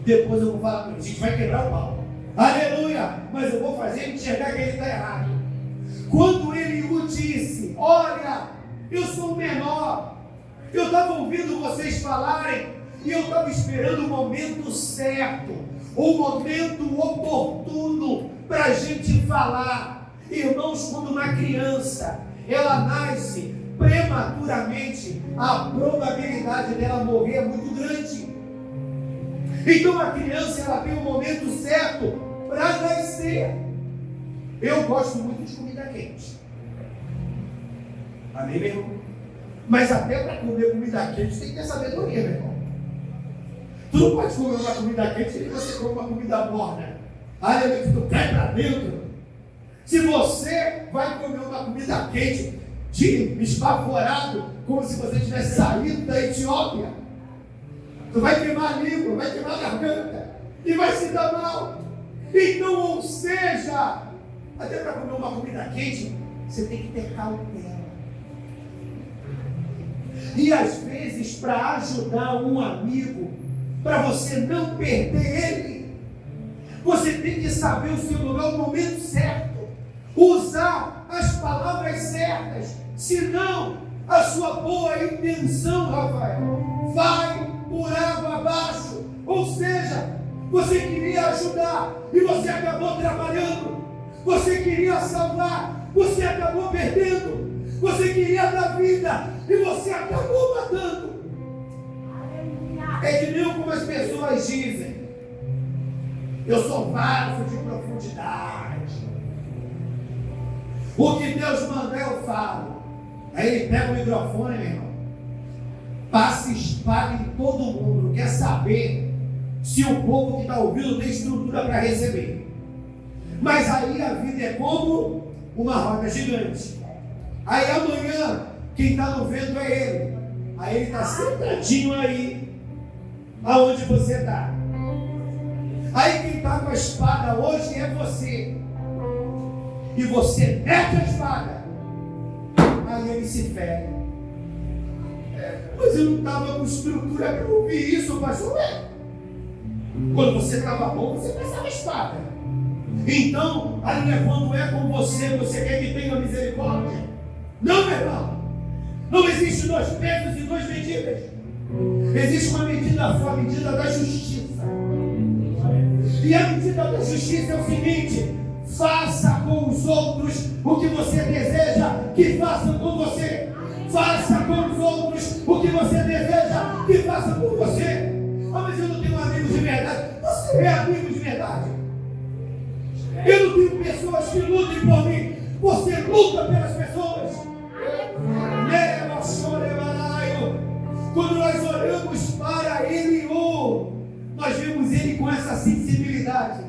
Depois eu vou falar para ele, a gente vai quebrar o pau. Aleluia! Mas eu vou fazer ele enxergar que ele está errado. Quando ele o disse, olha, eu sou o menor, eu estava ouvindo vocês falarem, e eu estava esperando o momento certo, o momento oportuno para a gente falar. Irmãos, quando uma criança, ela nasce prematuramente, a probabilidade dela morrer é muito grande. Então a criança, ela tem o momento certo para nascer. Eu gosto muito de comida quente. Amém, meu irmão? Mas até para comer comida quente tem que ter sabedoria, meu irmão. Tu não pode comer uma comida quente e você come uma comida morna. Aleluia, que tu cai para dentro. Se você vai comer uma comida quente, esbaforado, como se você tivesse saído da Etiópia, tu vai queimar a língua, vai queimar a garganta e vai se dar mal. Então, ou seja, até para comer uma comida quente, você tem que ter cautela. E às vezes, para ajudar um amigo, para você não perder ele, você tem que saber o seu lugar, o momento certo, usar as palavras certas, senão a sua boa intenção, Rafael, vai por água abaixo. Ou seja, você queria ajudar e você acabou trabalhando, você queria salvar, você acabou perdendo, você queria dar vida e você acabou matando. É que nem como as pessoas dizem, eu sou vaso de profundidade, o que Deus mandar eu falo. Aí ele pega o microfone, meu irmão, passa espada em todo mundo, quer saber se o povo que está ouvindo tem estrutura para receber. Mas aí a vida é como uma roda gigante. Aí amanhã quem está no vento é ele. Aí ele está sentadinho aí, aonde você está. Aí quem está com a espada hoje é você. E você mete a espada. Aí ele se fere. Mas eu não estava com estrutura para ouvir isso, pastor. Quando você estava bom, você passava a espada. Então, aleluia, quando é com você, você quer que tenha misericórdia? Não, meu irmão. Não existe 2 pesos e 2 medidas. Existe uma medida só, a medida da justiça. E a medida da justiça é o seguinte: faça com os outros o que você deseja que façam com você. Faça com os outros o que você deseja que façam com você. Ah, mas eu não tenho amigos de verdade. Você é amigo de verdade. Eu não tenho pessoas que lutem por mim. Você luta pelas pessoas. Quando nós olhamos para ele, nós vemos ele com essa sensibilidade.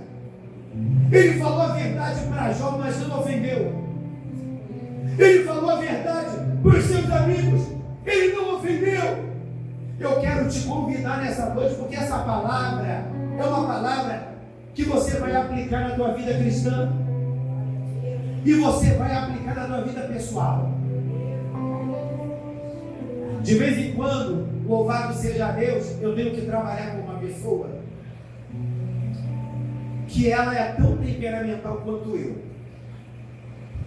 Ele falou a verdade para Jó, mas não ofendeu. Ele falou a verdade para os seus amigos, ele não ofendeu. Eu quero te convidar nessa noite, porque essa palavra é uma palavra que você vai aplicar na tua vida cristã e você vai aplicar na tua vida pessoal. De vez em quando, louvado seja Deus, eu tenho que trabalhar com uma pessoa que ela é tão temperamental quanto eu,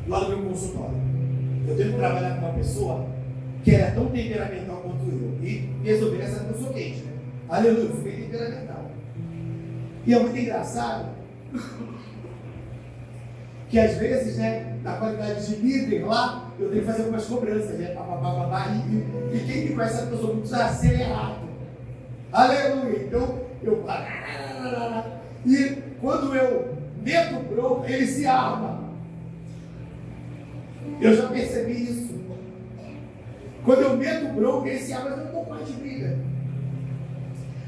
lá no meu consultório. Eu tenho que trabalhar com uma pessoa que ela é tão temperamental quanto eu. E resolver essa pessoa quente, né? Aleluia, eu fui bem temperamental. E é muito engraçado que às vezes, né, na qualidade de líder lá, eu tenho que fazer algumas cobranças, né? E quem me conhece sabe que eu sou muito acelerado. Aleluia. Então, eu... E quando eu meto o bronco, ele se arma. Eu já percebi isso. Quando eu meto bronca, ele se abre, mas eu não estou com de briga.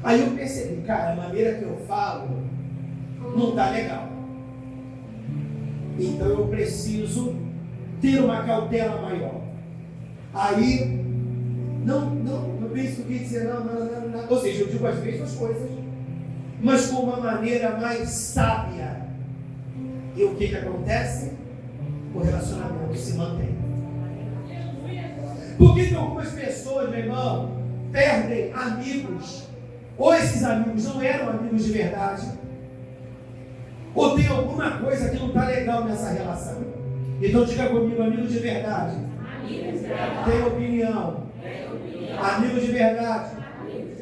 Aí eu percebi, cara, a maneira que eu falo não está legal. Então eu preciso ter uma cautela maior. Aí, não penso que dizer, não. Ou seja, eu digo as mesmas coisas, mas com uma maneira mais sábia. E o que acontece? O relacionamento se mantém. Porque tem algumas pessoas, meu irmão, perdem amigos, ou esses amigos não eram amigos de verdade, ou tem alguma coisa que não está legal nessa relação. Então diga comigo, amigo de verdade, tem opinião, amigo de verdade,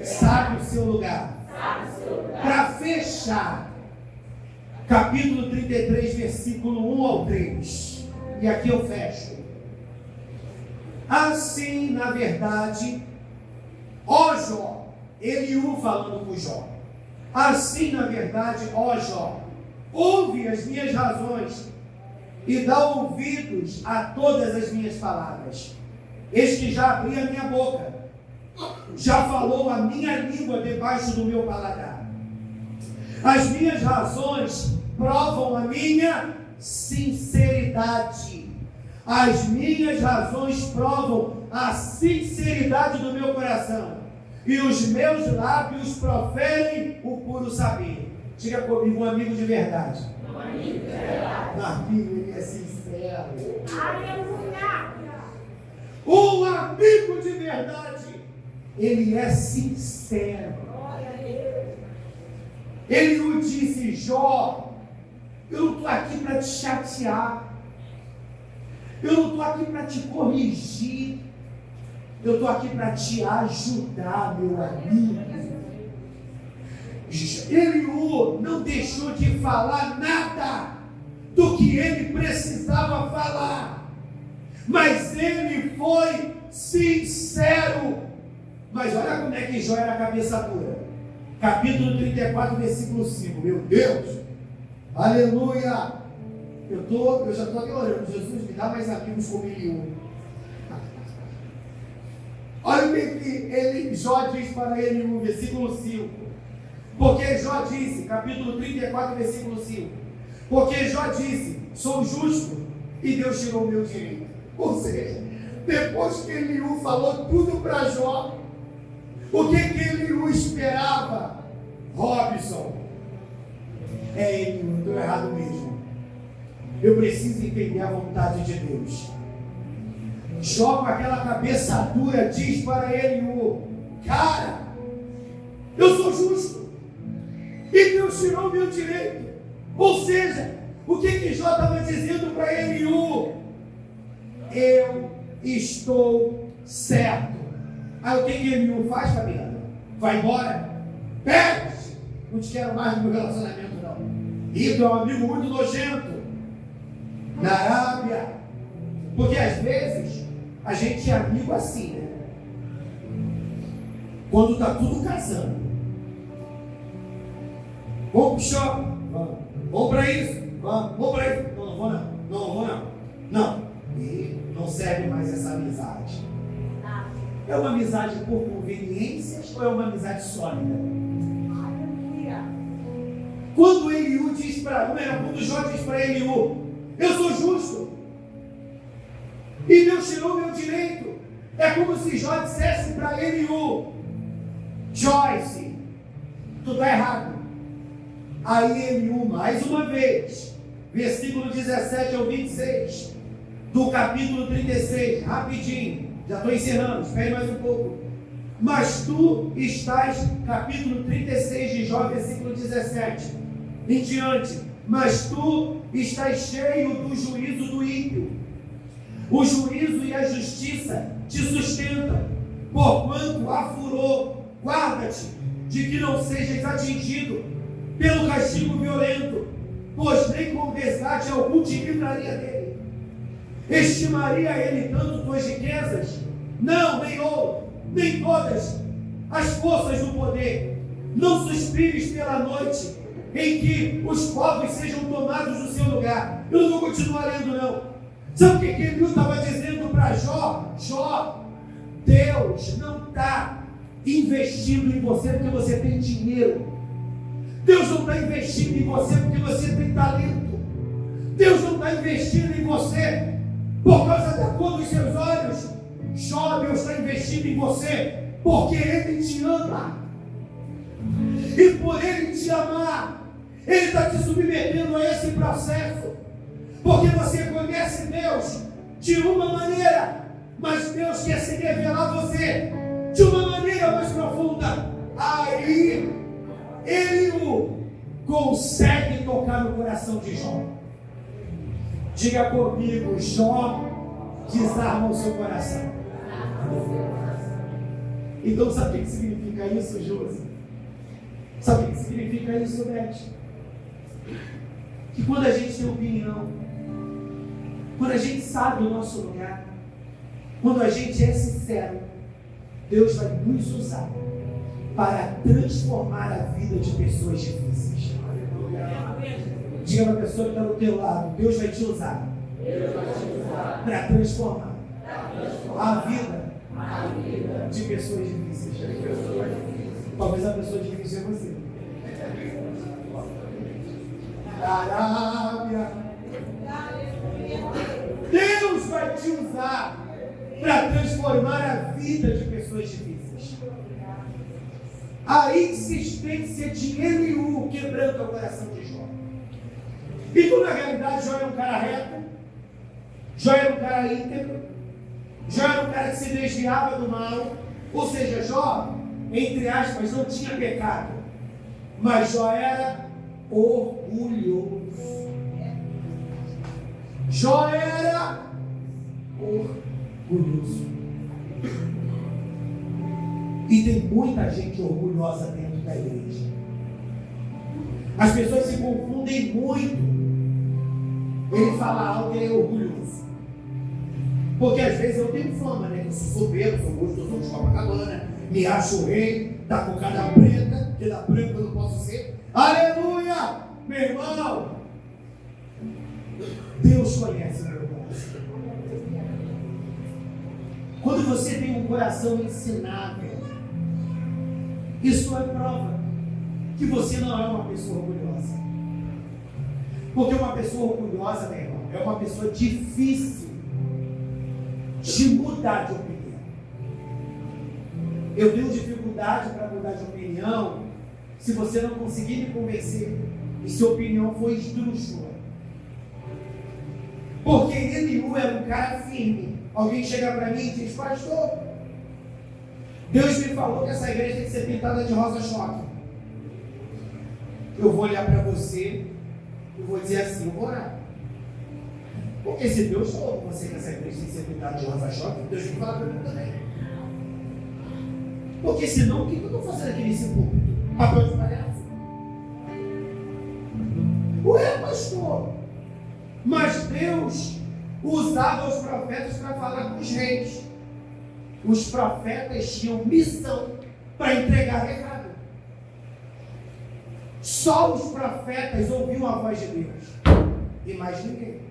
sabe o seu lugar. Para fechar, capítulo 33, versículo 1 ao 3, e aqui eu fecho. Assim, na verdade, ó Jó, Eliú falando com Jó, assim, na verdade, ó Jó, ouve as minhas razões e dá ouvidos a todas as minhas palavras. Eis que já abri a minha boca, já falou a minha língua debaixo do meu paladar. As minhas razões provam a minha sinceridade. As minhas razões provam a sinceridade do meu coração. E os meus lábios proferem o puro saber. Diga comigo, um amigo de verdade. Um amigo de verdade. Marquinhos, ele é sincero. Aleluia. Um amigo de verdade, ele é sincero. Ele não disse, Jó, eu não estou aqui para te chatear. Eu não estou aqui para te corrigir. Eu estou aqui para te ajudar, meu amigo. Eliú não deixou de falar nada do que ele precisava falar. Mas ele foi sincero. Mas olha como é que Jó era cabeça dura. Capítulo 34, versículo 5. Meu Deus! Aleluia! Eu já estou aqui orando. Jesus, me dá mais amigos como Eliú. Olha o que Jó diz para Eliú, versículo 5. Porque Jó disse, capítulo 34, versículo 5. Porque Jó disse, sou justo e Deus tirou o meu direito. Ou seja, depois que Eliú falou tudo para Jó, o que Eliú esperava? Robson, Eliú, estou errado mesmo. Eu preciso entender a vontade de Deus. Jó, com aquela cabeça dura, diz para Eliú, cara, eu sou justo e Deus tirou o meu direito. Ou seja, o que Jó estava dizendo para Eliú? Eu estou certo. Aí o que Eliú faz, Fabiana? Vai embora? Perde! Não te quero mais no meu relacionamento, não. E tu é um amigo muito nojento. Na Arábia. Porque às vezes a gente é amigo assim, né? Quando está tudo casando. Vamos pro shopping? Vamos. Vamos para isso? Vamos para isso? Não vou não. Não vou não. Não. E não serve mais essa amizade. É uma amizade por conveniências ou é uma amizade sólida? Quando Eliú diz para quando Jó diz para Eliú, eu sou justo e Deus tirou meu direito, é como se Jó dissesse para Eliú, Joyce, tu está errado. Aí Eliú, mais uma vez, versículo 17 ao 26 do capítulo 36, rapidinho, já estou encerrando, espere mais um pouco. Mas tu estás, capítulo 36 de Jó, versículo 17 em diante, mas tu estás cheio do juízo do ímpio. O juízo e a justiça te sustentam, porquanto há furor. Guarda-te de que não sejas atingido pelo castigo violento, pois nem com resgate algum te livraria dele. Estimaria ele tanto tuas riquezas? Não, nem ouro, nem todas as forças do poder. Não suspires pela noite, em que os povos sejam tomados no seu lugar. Eu não vou continuar lendo não. Sabe o que Eliú estava dizendo para Jó? Jó, Deus não está investindo em você porque você tem dinheiro. Deus não está investindo em você porque você tem talento. Deus não está investindo em você por causa da cor dos seus olhos. Jó, Deus está investindo em você porque Ele te ama. E por Ele te amar, Ele está te submetendo a esse processo. Porque você conhece Deus de uma maneira, mas Deus quer se revelar a você de uma maneira mais profunda. Aí Ele consegue tocar no coração de Jó. Diga comigo: Jó desarma o seu coração. Então sabe o que significa isso, Josi? Sabe o que significa isso, Beth? Que quando a gente tem opinião, quando a gente sabe o nosso lugar, quando a gente é sincero, Deus vai nos usar para transformar a vida de pessoas difíceis. Diga para a pessoa que está do teu lado: Deus vai te usar para transformar a vida de pessoas difíceis. Talvez a pessoa difícil é você. Arábia. Deus vai te usar para transformar a vida de pessoas difíceis. A insistência de Eliú quebrando o coração de Jó. Então, na realidade, Jó era um cara reto, Jó era um cara íntegro, Jó era um cara que se desviava do mal. Ou seja, Jó, entre aspas, não tinha pecado, mas Jó era orgulhoso. Jó era orgulhoso. E tem muita gente orgulhosa dentro da igreja. As pessoas se confundem muito. Ele fala algo, ele é orgulhoso. Porque às vezes eu tenho fama, né? Eu sou soberbo, sou gostoso de Copacabana, me acho rei, da cocada preta, porque da branca eu não posso ser. Aleluia! Meu irmão, Deus conhece o meu coração. Quando você tem um coração ensinável, isso é prova que você não é uma pessoa orgulhosa. Porque uma pessoa orgulhosa, meu irmão, é uma pessoa difícil de mudar de opinião. Eu tenho dificuldade para mudar de opinião se você não conseguir me convencer e se a opinião for esdrúxula. Porque Eliú era um cara firme. Alguém chega para mim e diz: pastor, Deus me falou que essa igreja tem que ser pintada de rosa-choque. Eu vou olhar para você e vou dizer assim: eu vou orar. Porque se Deus falou com você que essa igreja tem que ser pintada de rosa-choque, Deus tem que falar para mim também. Porque senão, o que eu estou fazendo aqui nesse púlpito? Papel de palhaço? Ué, pastor, mas Deus usava os profetas para falar com os reis. Os profetas tinham missão para entregar recado. Só os profetas ouviam a voz de Deus e mais ninguém.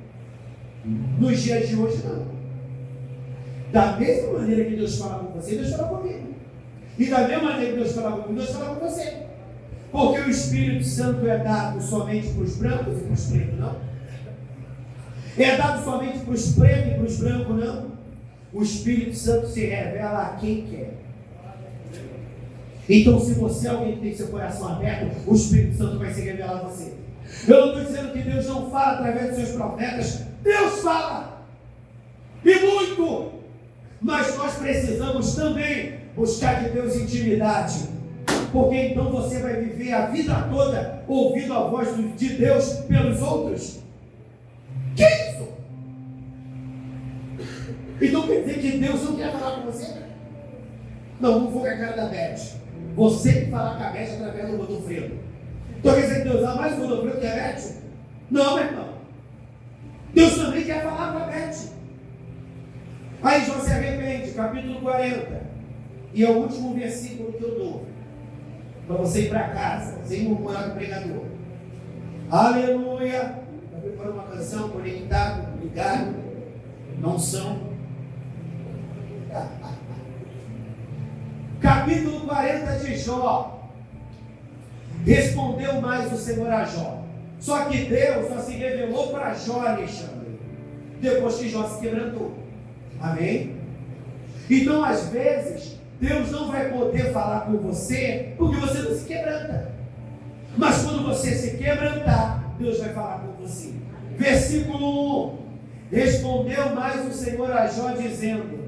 Nos dias de hoje não. Da mesma maneira que Deus fala com você, Deus fala comigo. E da mesma maneira que Deus fala comigo, Deus fala com você. Porque o Espírito Santo é dado somente para os brancos e para os pretos, não? É dado somente para os pretos e para os brancos, não? O Espírito Santo se revela a quem quer. Então, se você é alguém que tem seu coração aberto, o Espírito Santo vai se revelar a você. Eu não estou dizendo que Deus não fala através dos seus profetas. Deus fala, e muito. Mas nós precisamos também buscar de Deus intimidade. Porque então você vai viver a vida toda ouvindo a voz de Deus pelos outros. Que isso? Então quer dizer que Deus não quer falar com você? Não vou com a cara da Beth. Você que falar com a Beth através do Godofredo. Então quer dizer que Deus ama mais o Godofredo que a Beth? Não, meu irmão. Deus também quer falar com a Beth. Aí Jó se arrepende, capítulo 40. E é o último versículo que eu dou para você ir para casa, sem murmurar do pregador. Aleluia! Está preparando uma canção, conectado, ligado, não são. Capítulo 40 de Jó. Respondeu mais o Senhor a Jó. Só que Deus só se revelou para Jó, Alexandre, depois que Jó se quebrantou. Amém? Então, às vezes, Deus não vai poder falar com você porque você não se quebranta. Mas quando você se quebrantar, Deus vai falar com você. Versículo 1. Respondeu mais o Senhor a Jó, dizendo: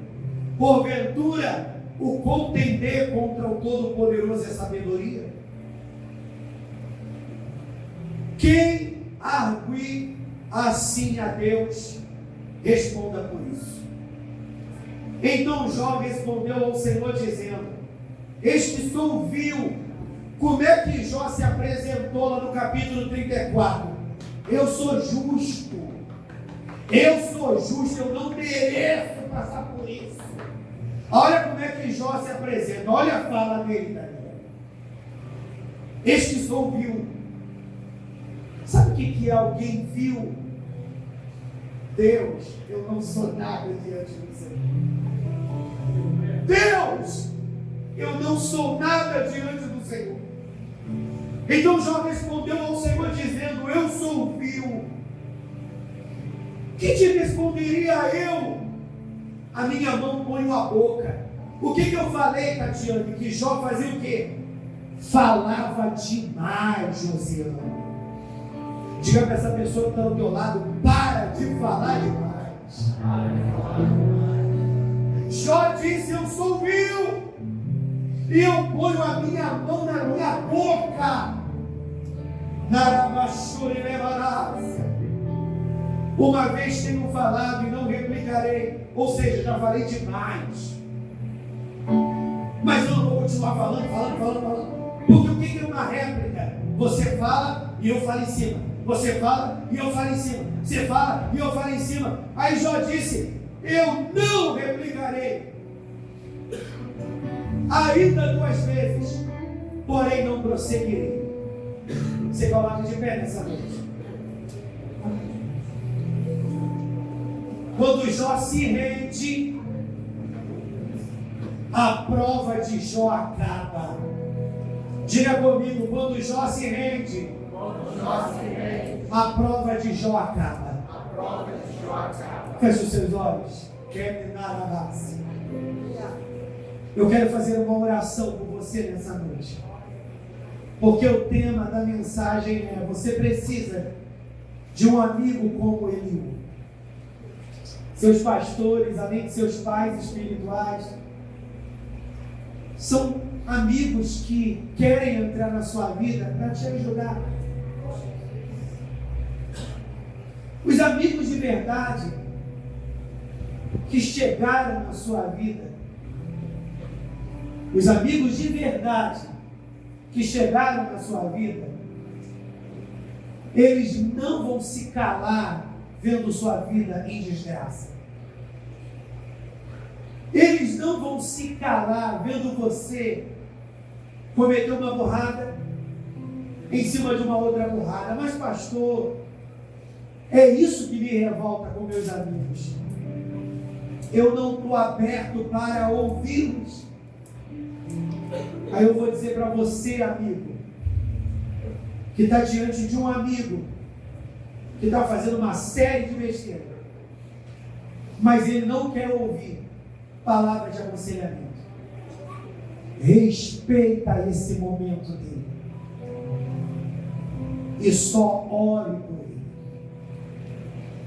porventura, o contender contra o Todo-Poderoso é sabedoria? Quem arguir assim a Deus, responda por isso. Então Jó respondeu ao Senhor, dizendo: eis que sou vil. Como é que Jó se apresentou lá no capítulo 34? Eu sou justo. Eu sou justo, eu não mereço passar por isso. Olha como é que Jó se apresenta. Olha a fala dele, Daniel. Eis que sou vil. Sabe o que é alguém vil? Deus, eu não sou nada diante do Senhor. Deus, eu não sou nada diante do Senhor. Então Jó respondeu ao Senhor dizendo: eu sou vil. Que te responderia eu? A minha mão ponho a boca. O que eu falei, Tatiane? Que Jó fazia o quê? Falava demais, Josiano. Diga para essa pessoa que está ao teu lado: para de falar demais. Jó disse: eu sou vil, e eu ponho a minha mão na minha boca. Uma vez tenho falado e não replicarei. Ou seja, já falei demais. Mas eu não vou continuar falando. Porque o que é uma réplica? Você fala e eu falo em cima. Você fala e eu falo em cima. Você fala e eu falo em cima. Aí Jó disse: eu não replicarei. Ainda 2 vezes, porém não prosseguirei. Você coloca de pé nessa noite. Quando Jó se rende, a prova de Jó acaba. Diga comigo: quando Jó se rende, a prova de Jó acaba. Feche os seus olhos. Eu quero fazer uma oração por você nessa noite. Porque o tema da mensagem é: você precisa de um amigo como Eliú. Seus pastores, além de seus pais espirituais, são amigos que querem entrar na sua vida para te ajudar. Os amigos de verdade que chegaram na sua vida, os amigos de verdade que chegaram na sua vida, eles não vão se calar vendo sua vida em desgraça. Eles não vão se calar vendo você cometer uma burrada em cima de uma outra burrada. Mas pastor, é isso que me revolta com meus amigos. Eu não estou aberto para ouvi-los. Aí eu vou dizer para você, amigo, que está diante de um amigo que está fazendo uma série de besteiras, mas ele não quer ouvir palavra de aconselhamento. Respeita esse momento dele e só ore por ele,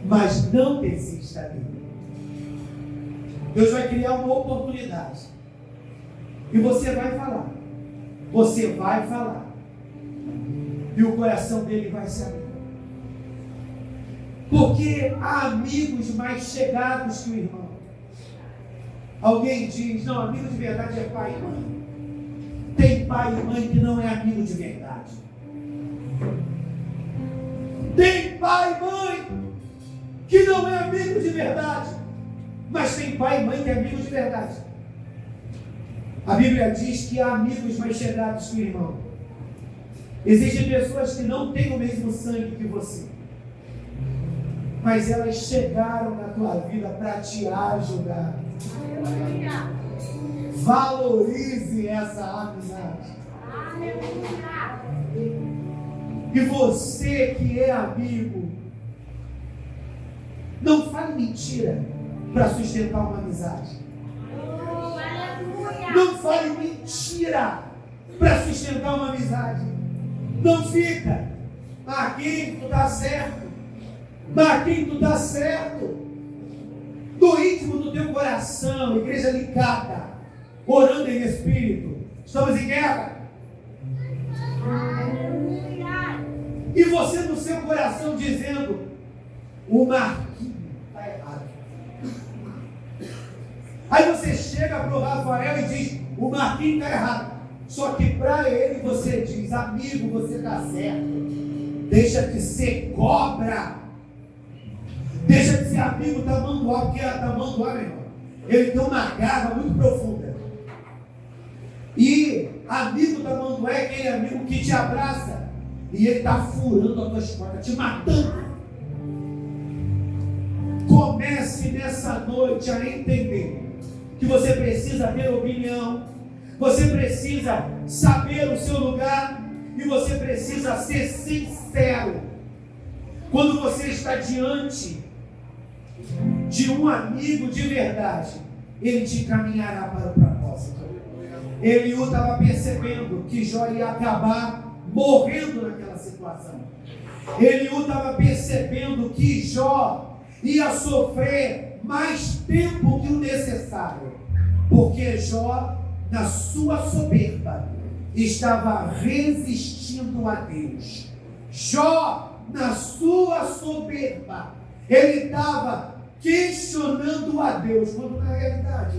mas não desista dele. Deus vai criar uma oportunidade e você vai falar. Você vai falar e o coração dele vai se abrir. Porque há amigos mais chegados que o irmão. Alguém diz: não, amigo de verdade é pai e mãe. Tem pai e mãe que não é amigo de verdade. Tem pai e mãe que não é amigo de verdade. Mas tem pai e mãe que é amigo de verdade. A Bíblia diz que há amigos mais chegados que o irmão. Existem pessoas que não têm o mesmo sangue que você, mas elas chegaram na tua vida para te ajudar. Valorize essa amizade. Aleluia. E você que é amigo, não fale mentira para sustentar uma amizade. Oh, aleluia. Não fale mentira para sustentar uma amizade. Não fica, Marquinhos, tu tá certo. Marquinhos, tu tá certo. No íntimo do teu coração, igreja ligada, orando em espírito, estamos em guerra. Aleluia. E você no seu coração dizendo, o Marquinhos está errado. Aí você chega para o Rafael e diz, o Marquinhos está errado. Só que para ele você diz, amigo, você está certo. Deixa de ser cobra. Deixa de ser amigo tamanduá, porque a tamanduá, meu irmão, ele tem uma garra muito profunda. E amigo tamanduá é aquele amigo que te abraça e ele está furando a tua espada, te matando. Comece nessa noite a entender que você precisa ter opinião, você precisa saber o seu lugar e você precisa ser sincero. Quando você está diante de um amigo de verdade, ele te encaminhará para o propósito. Eliú estava percebendo que Jó ia acabar morrendo naquela situação. Eliú estava percebendo que Jó ia sofrer mais tempo que o necessário, porque Jó, na sua soberba, estava resistindo a Deus. Jó, na sua soberba, ele estava questionando a Deus, quando na realidade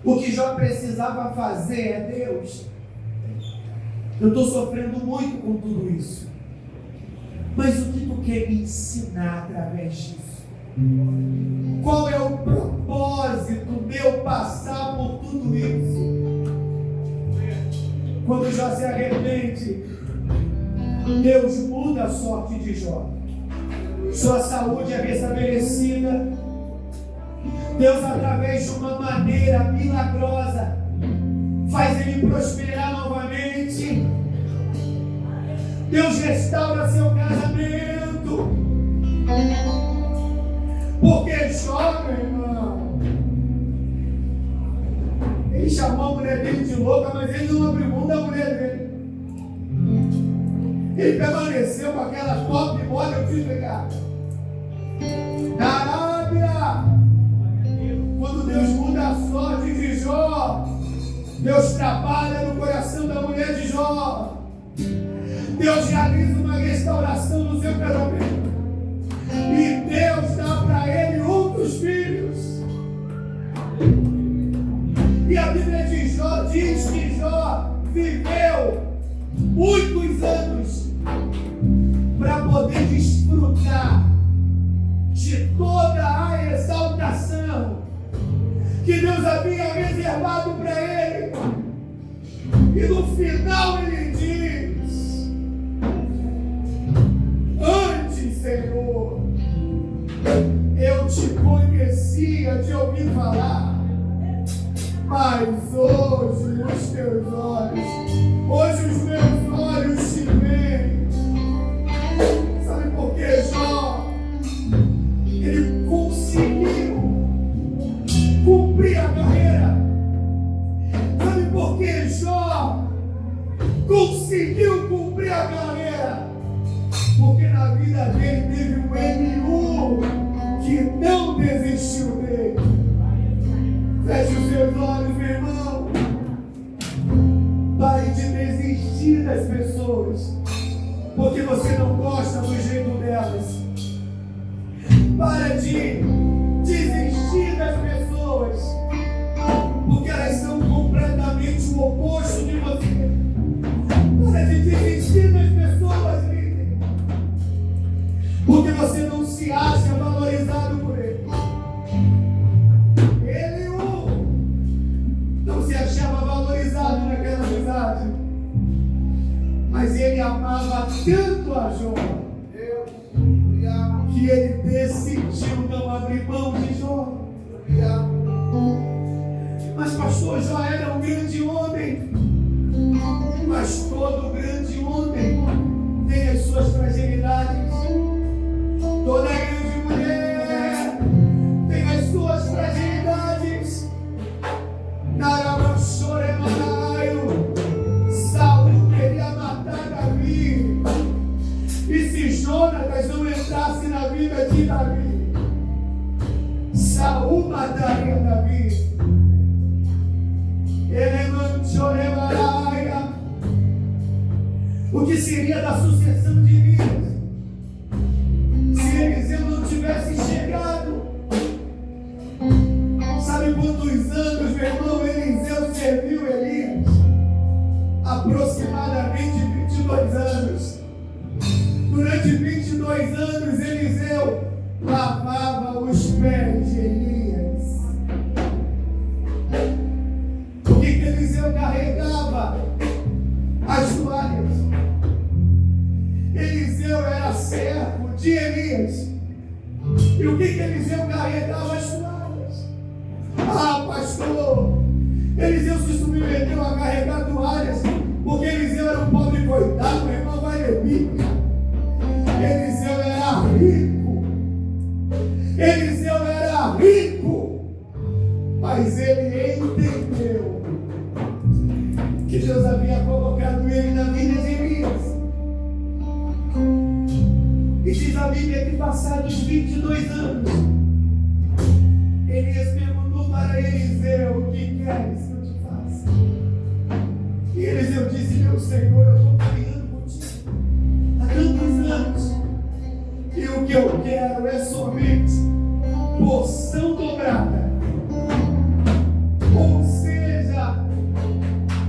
o que Jó precisava fazer é Deus. Eu estou sofrendo muito com tudo isso, mas o que tu quer me ensinar através disso? Qual é o propósito meu passar por tudo isso? Quando Jó se arrepende, Deus muda a sorte de Jó. Sua saúde é restabelecida. Deus, através de uma maneira milagrosa, faz ele prosperar novamente. Deus restaura seu casamento. Porque Jó, meu irmão, ele chamou a mulher dele de louca, mas ele não abriu mão da mulher dele. Ele permaneceu com aquela top moda, eu preciso pegar. Na Arábia, quando Deus muda a sorte de Jó, Deus trabalha no coração da mulher de Jó. Deus realiza uma restauração no seu casamento. E Deus dá para ele um dos filhos. E a Bíblia de Jó diz que Jó viveu muitos anos para poder desfrutar de toda a exaltação que Deus havia reservado para ele. E no final ele diz: antes, Senhor, eu te conhecia de ouvir falar, mas hoje os teus olhos, hoje os meus olhos te veem. Sabe por quê, Jó? Ele conseguiu cumprir a carreira. Sabe por que Jó conseguiu cumprir a carreira? Porque na vida dele teve um Eliú que não desistiu dele. Feche os seus olhos, meu irmão. Pare de desistir das pessoas porque você não gosta do jeito delas. Para de desistir das pessoas porque elas são completamente o oposto de você. Para de desistir das pessoas, líder, porque você não se acha valorizado por ele. Eliú não se achava valorizado naquela amizade, mas ele amava tanto a Jó que ele decidiu não abrir mão de Jó. Mas pastor já era um grande homem, mas todo grande homem tem as suas fragilidades. Toda grande mulher tem as suas fragilidades. Saul queria matar Davi. E se Jonatas não entrasse na vida de Davi, Saul mataria Davi. O que seria da sucessão de Elias se Eliseu não tivesse chegado? Sabe quantos anos, meu irmão, Eliseu serviu Elias? Aproximadamente 22 anos. Durante 22 anos, Eliseu lavava os pés de Elias. O que Eliseu carregava? As toalhas. Eliseu era servo de Elias. E o que Eliseu carregava? As toalhas. Ah, pastor, Eliseu se submeteu a carregar toalhas porque Eliseu era um pobre coitado, meu irmão, vai ler Bíblia. Eliseu era rico. Eliseu era rico. Mas ele entendeu que Deus havia colocado ele na vida de Elias. E diz a Bíblia que passados 22 anos, Elias perguntou para Eliseu: o que queres que eu te faça? E Eliseu disse: meu Senhor, eu estou caminhando contigo há tantos anos, e o que eu quero é somente porção dobrada. Ou seja,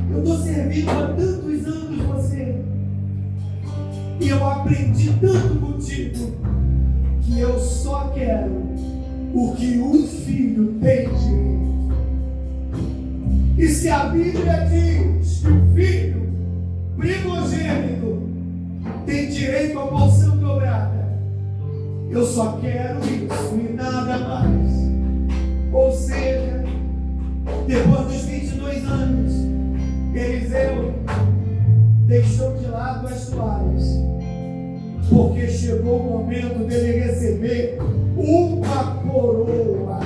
eu estou servindo há tantos anos você, e eu aprendi tanto contigo, que eu só quero o que um filho tem direito. E se a Bíblia diz que o filho primogênito tem direito à porção dobrada, eu só quero isso e nada mais. Ou seja, depois dos 22 anos, Eliseu deixou de lado as toalhas, porque chegou o momento dele receber uma coroa.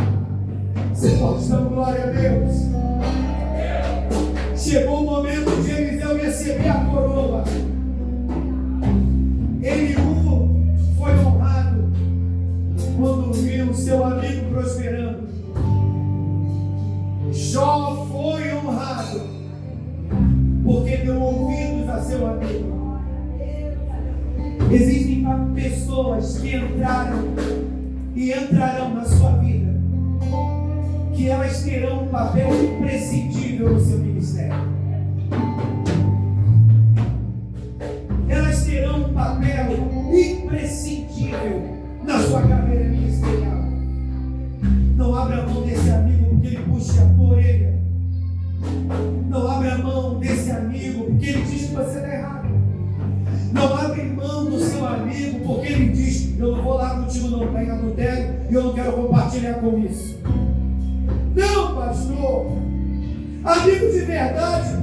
Você pode dar glória a Deus? Chegou o momento de Eliseu receber a coroa. Eliú foi honrado quando viu seu amigo prosperando. Jó foi honrado porque deu ouvidos a seu amigo. Existem pessoas que entraram e entrarão na sua vida, que elas terão um papel imprescindível no seu ministério. Elas terão um papel imprescindível na sua carreira ministerial. Não abra mão desse amigo porque ele puxa a tua orelha. Não abra mão desse amigo porque ele diz que você está errado. Não abre mão do seu amigo porque ele diz: eu não vou lá contigo não, está em adultério e eu não quero compartilhar com isso. Não, pastor. Amigo de verdade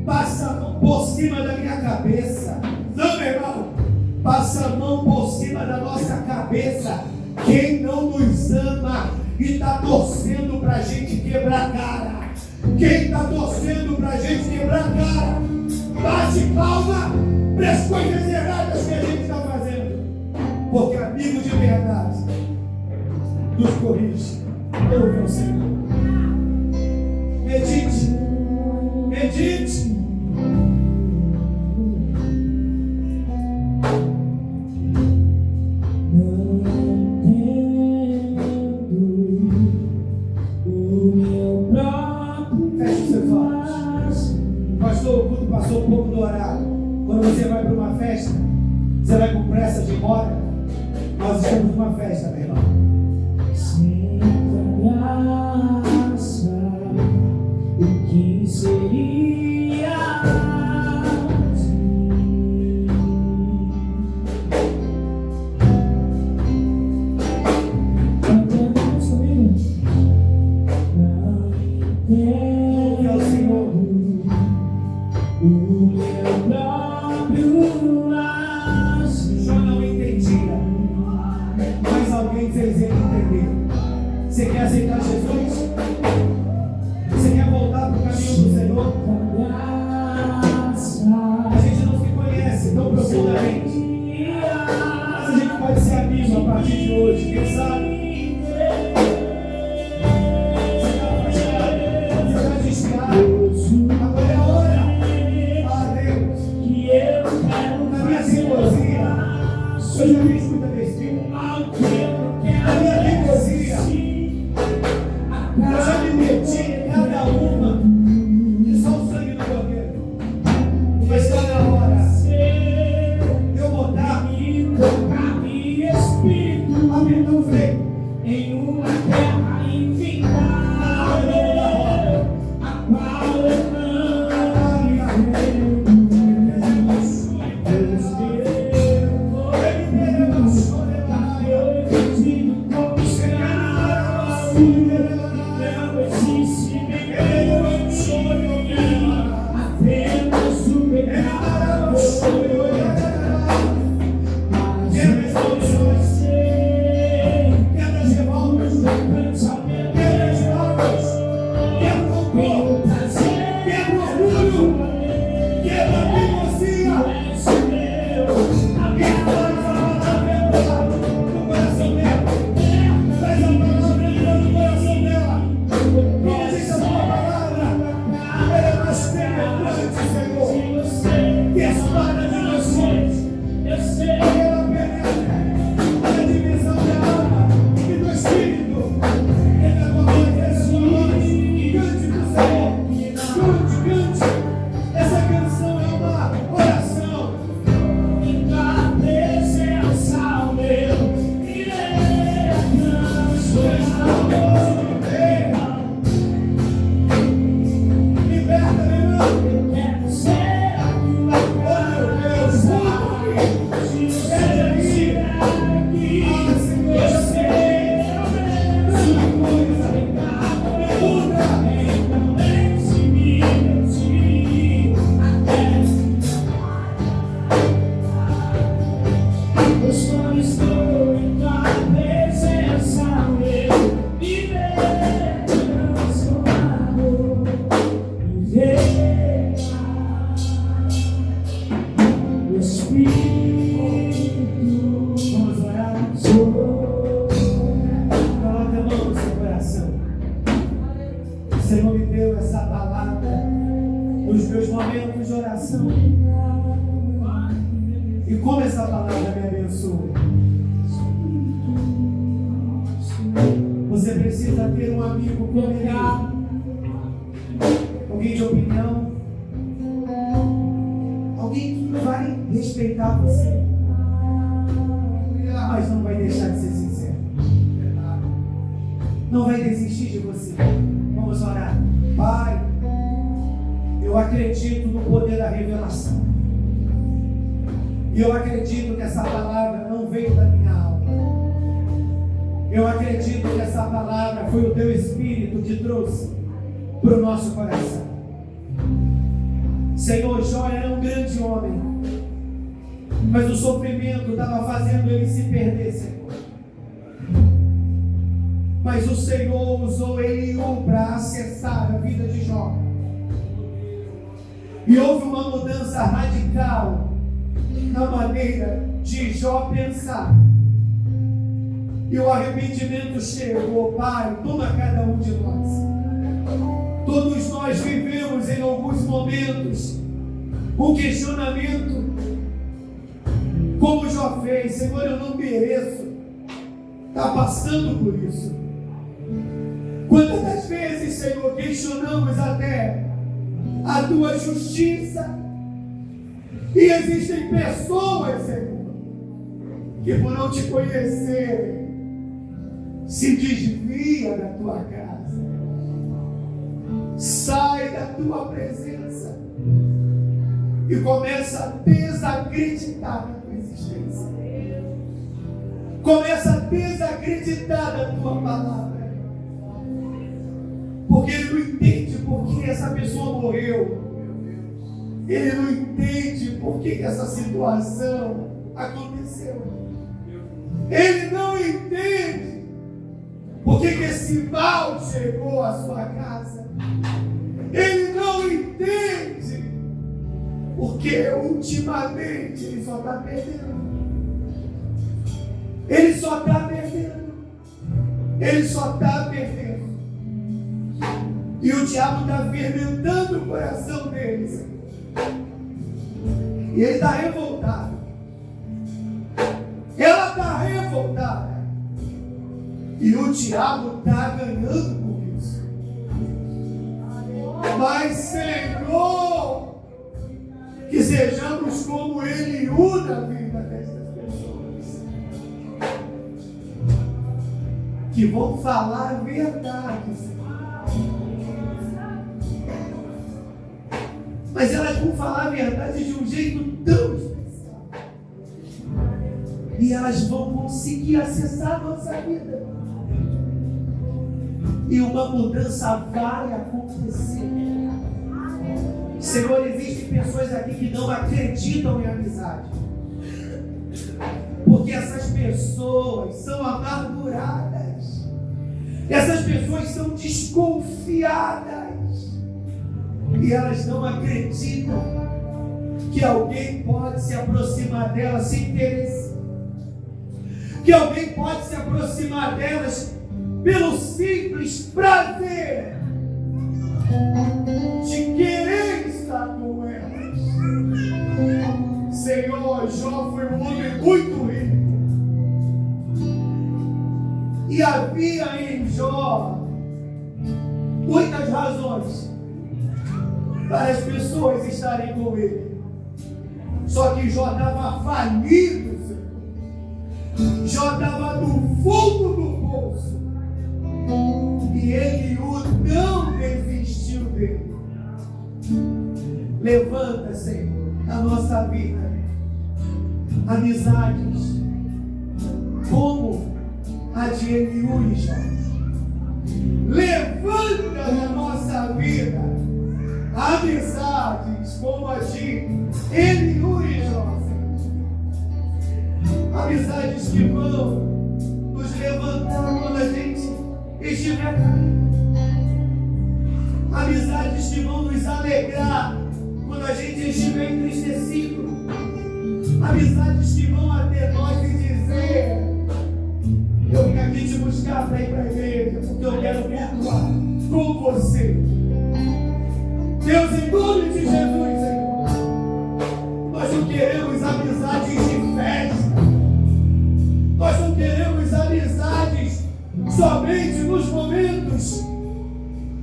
passa a mão por cima da minha cabeça. Não, meu irmão, passa a mão por cima da nossa cabeça quem não nos ama e está torcendo para a gente quebrar a cara. Quem está torcendo para a gente quebrar a cara, bate palma para as coisas erradas que a gente está fazendo, porque amigo de verdade nos corrige. Ouve o Senhor. Medite, medite. Feche os seus olhos. Pastor, o culto passou um pouco do horário. Quando você vai para uma festa, você vai com pressa de ir embora. Nós estamos numa festa, meu irmão. Sem graça, o que seria cantamos comigo? Não entendo. O Espírito Vamos orar. Coloque a mão no seu coração. O Senhor me deu essa palavra nos meus momentos de oração. E como essa palavra me abençoa. Você precisa ter um amigo como ele. Alguém de opinião. Alguém que vai respeitar você, mas não vai deixar de ser sincero. Não vai desistir de você. Vamos orar. Pai, eu acredito no poder da revelação. E eu acredito que essa palavra não veio da minha alma. Eu acredito que essa palavra foi o teu Espírito que trouxe para o nosso coração. Senhor, Jó era um grande homem, mas o sofrimento estava fazendo ele se perder, Senhor. Mas o Senhor usou Eliú para acessar a vida de Jó. E houve uma mudança radical na maneira de Jó pensar. E o arrependimento chegou. Pai, toma cada um de nós. Todos nós vivemos em alguns momentos um questionamento, como Jó fez. Senhor, eu não mereço estar passando por isso. Quantas das vezes, Senhor, questionamos até a tua justiça, e existem pessoas, Senhor, que por não te conhecerem se desvia da tua casa, sai da tua presença e começa a desacreditar na tua existência, começa a desacreditar na tua palavra, porque ele não entende por que essa pessoa morreu, ele não entende por que essa situação aconteceu, ele não entende por que esse mal chegou à sua casa, ele não entende porque ultimamente ele só está perdendo, ele só está perdendo, ele só está perdendo, e o diabo está fermentando o coração dele, e ele está revoltado, ela está revoltada, e o diabo está ganhando por isso. Mas, Senhor, que sejamos como Eliú na vida dessas pessoas, que vão falar a verdade, Senhor. Mas elas vão falar a verdade de um jeito tão especial, e elas vão conseguir acessar a nossa vida, e uma mudança vai acontecer. Senhor, existem pessoas aqui que não acreditam em amizade, porque essas pessoas são amarguradas, essas pessoas são desconfiadas, e elas não acreditam que alguém pode se aproximar delas sem interesse, que alguém pode se aproximar delas pelo simples prazer de querer estar com elas. Senhor, Jó foi um homem muito rico, e havia em Jó muitas razões para as pessoas estarem com ele. Só que Jó estava falido, Senhor. Jó estava no fundo do poço, e Eliú não desistiu dele. Levanta, Senhor, na nossa vida amizades como a de Eliú e Jó. Levanta na nossa vida amizades como a de Eliú e Jó. Amizades que vão nos levantar quando a gente estiver caído. Amizades que vão nos alegrar quando a gente estiver entristecido. Amizades que vão até nós e dizer: eu vim aqui te buscar para ir para a igreja, porque eu quero cultuar com você. Deus, em nome de Jesus, Senhor, nós não queremos amizades de festa. Nós não queremos amizades somente nos momentos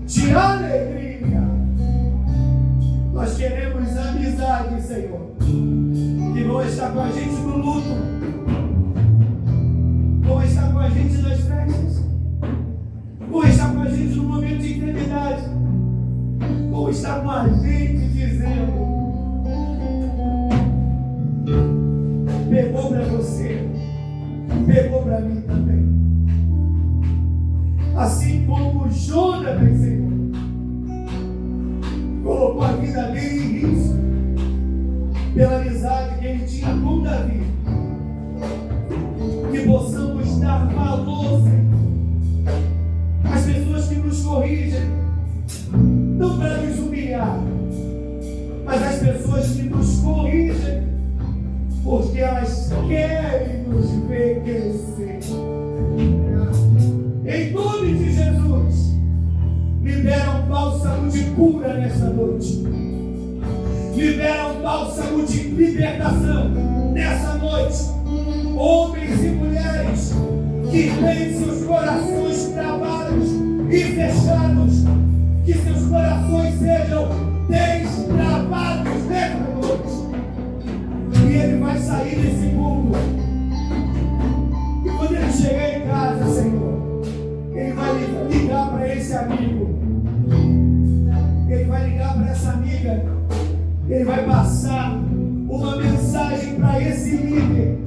de alegria. Nós queremos amizades, Senhor, que vão estar com a gente no luto, vão estar com a gente nas festas, vão estar com a gente no momento de enfermidade, vão estar com a gente dizendo: pegou para você, pegou para mim também. Assim como Jonatas, Senhor, colocou a vida dele em risco pela amizade que ele tinha com Davi. Que possamos dar valor, Senhor, às pessoas que nos corrigem, não para nos humilhar, mas às pessoas que nos corrigem porque elas querem nos ver crescer. Em nome de Jesus, libera um bálsamo de cura nessa noite. Libera um bálsamo de libertação nessa noite. Homens e mulheres que têm seus corações travados e fechados, que seus corações sejam destravados nessa noite. E ele vai sair desse mundo. E quando ele chegar em casa, Senhor, ele vai ligar para esse amigo. Ele vai ligar para essa amiga. Ele vai passar uma mensagem para esse líder.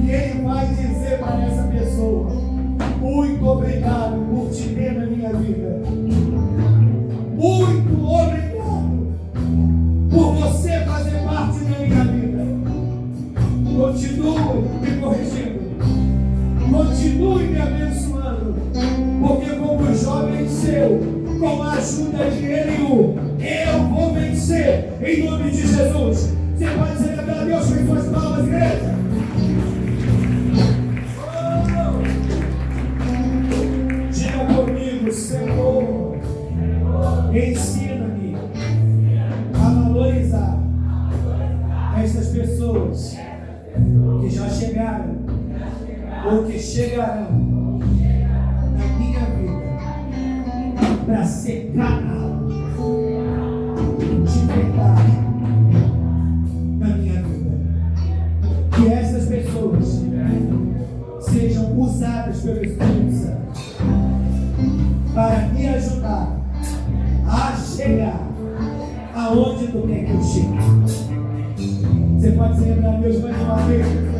E ele vai dizer para essa pessoa: muito obrigado por te ter na minha vida. Muito obrigado por você fazer parte da minha vida. Continue me corrigindo. Continue me abençoando. Porque como jovem seu, com a ajuda de Eliú, eu vou vencer em nome de Jesus. Você pode celebrar a Deus com suas palmas, igreja? Diga comigo: Senhor, ensina-me a valorizar estas pessoas que já chegaram ou que chegarão na minha vida para ser canal de verdade na minha vida. Que essas pessoas sejam usadas pelo Espírito Santo para me ajudar a chegar aonde tu quer que eu chegue. Você pode celebrar Deus mais uma vez?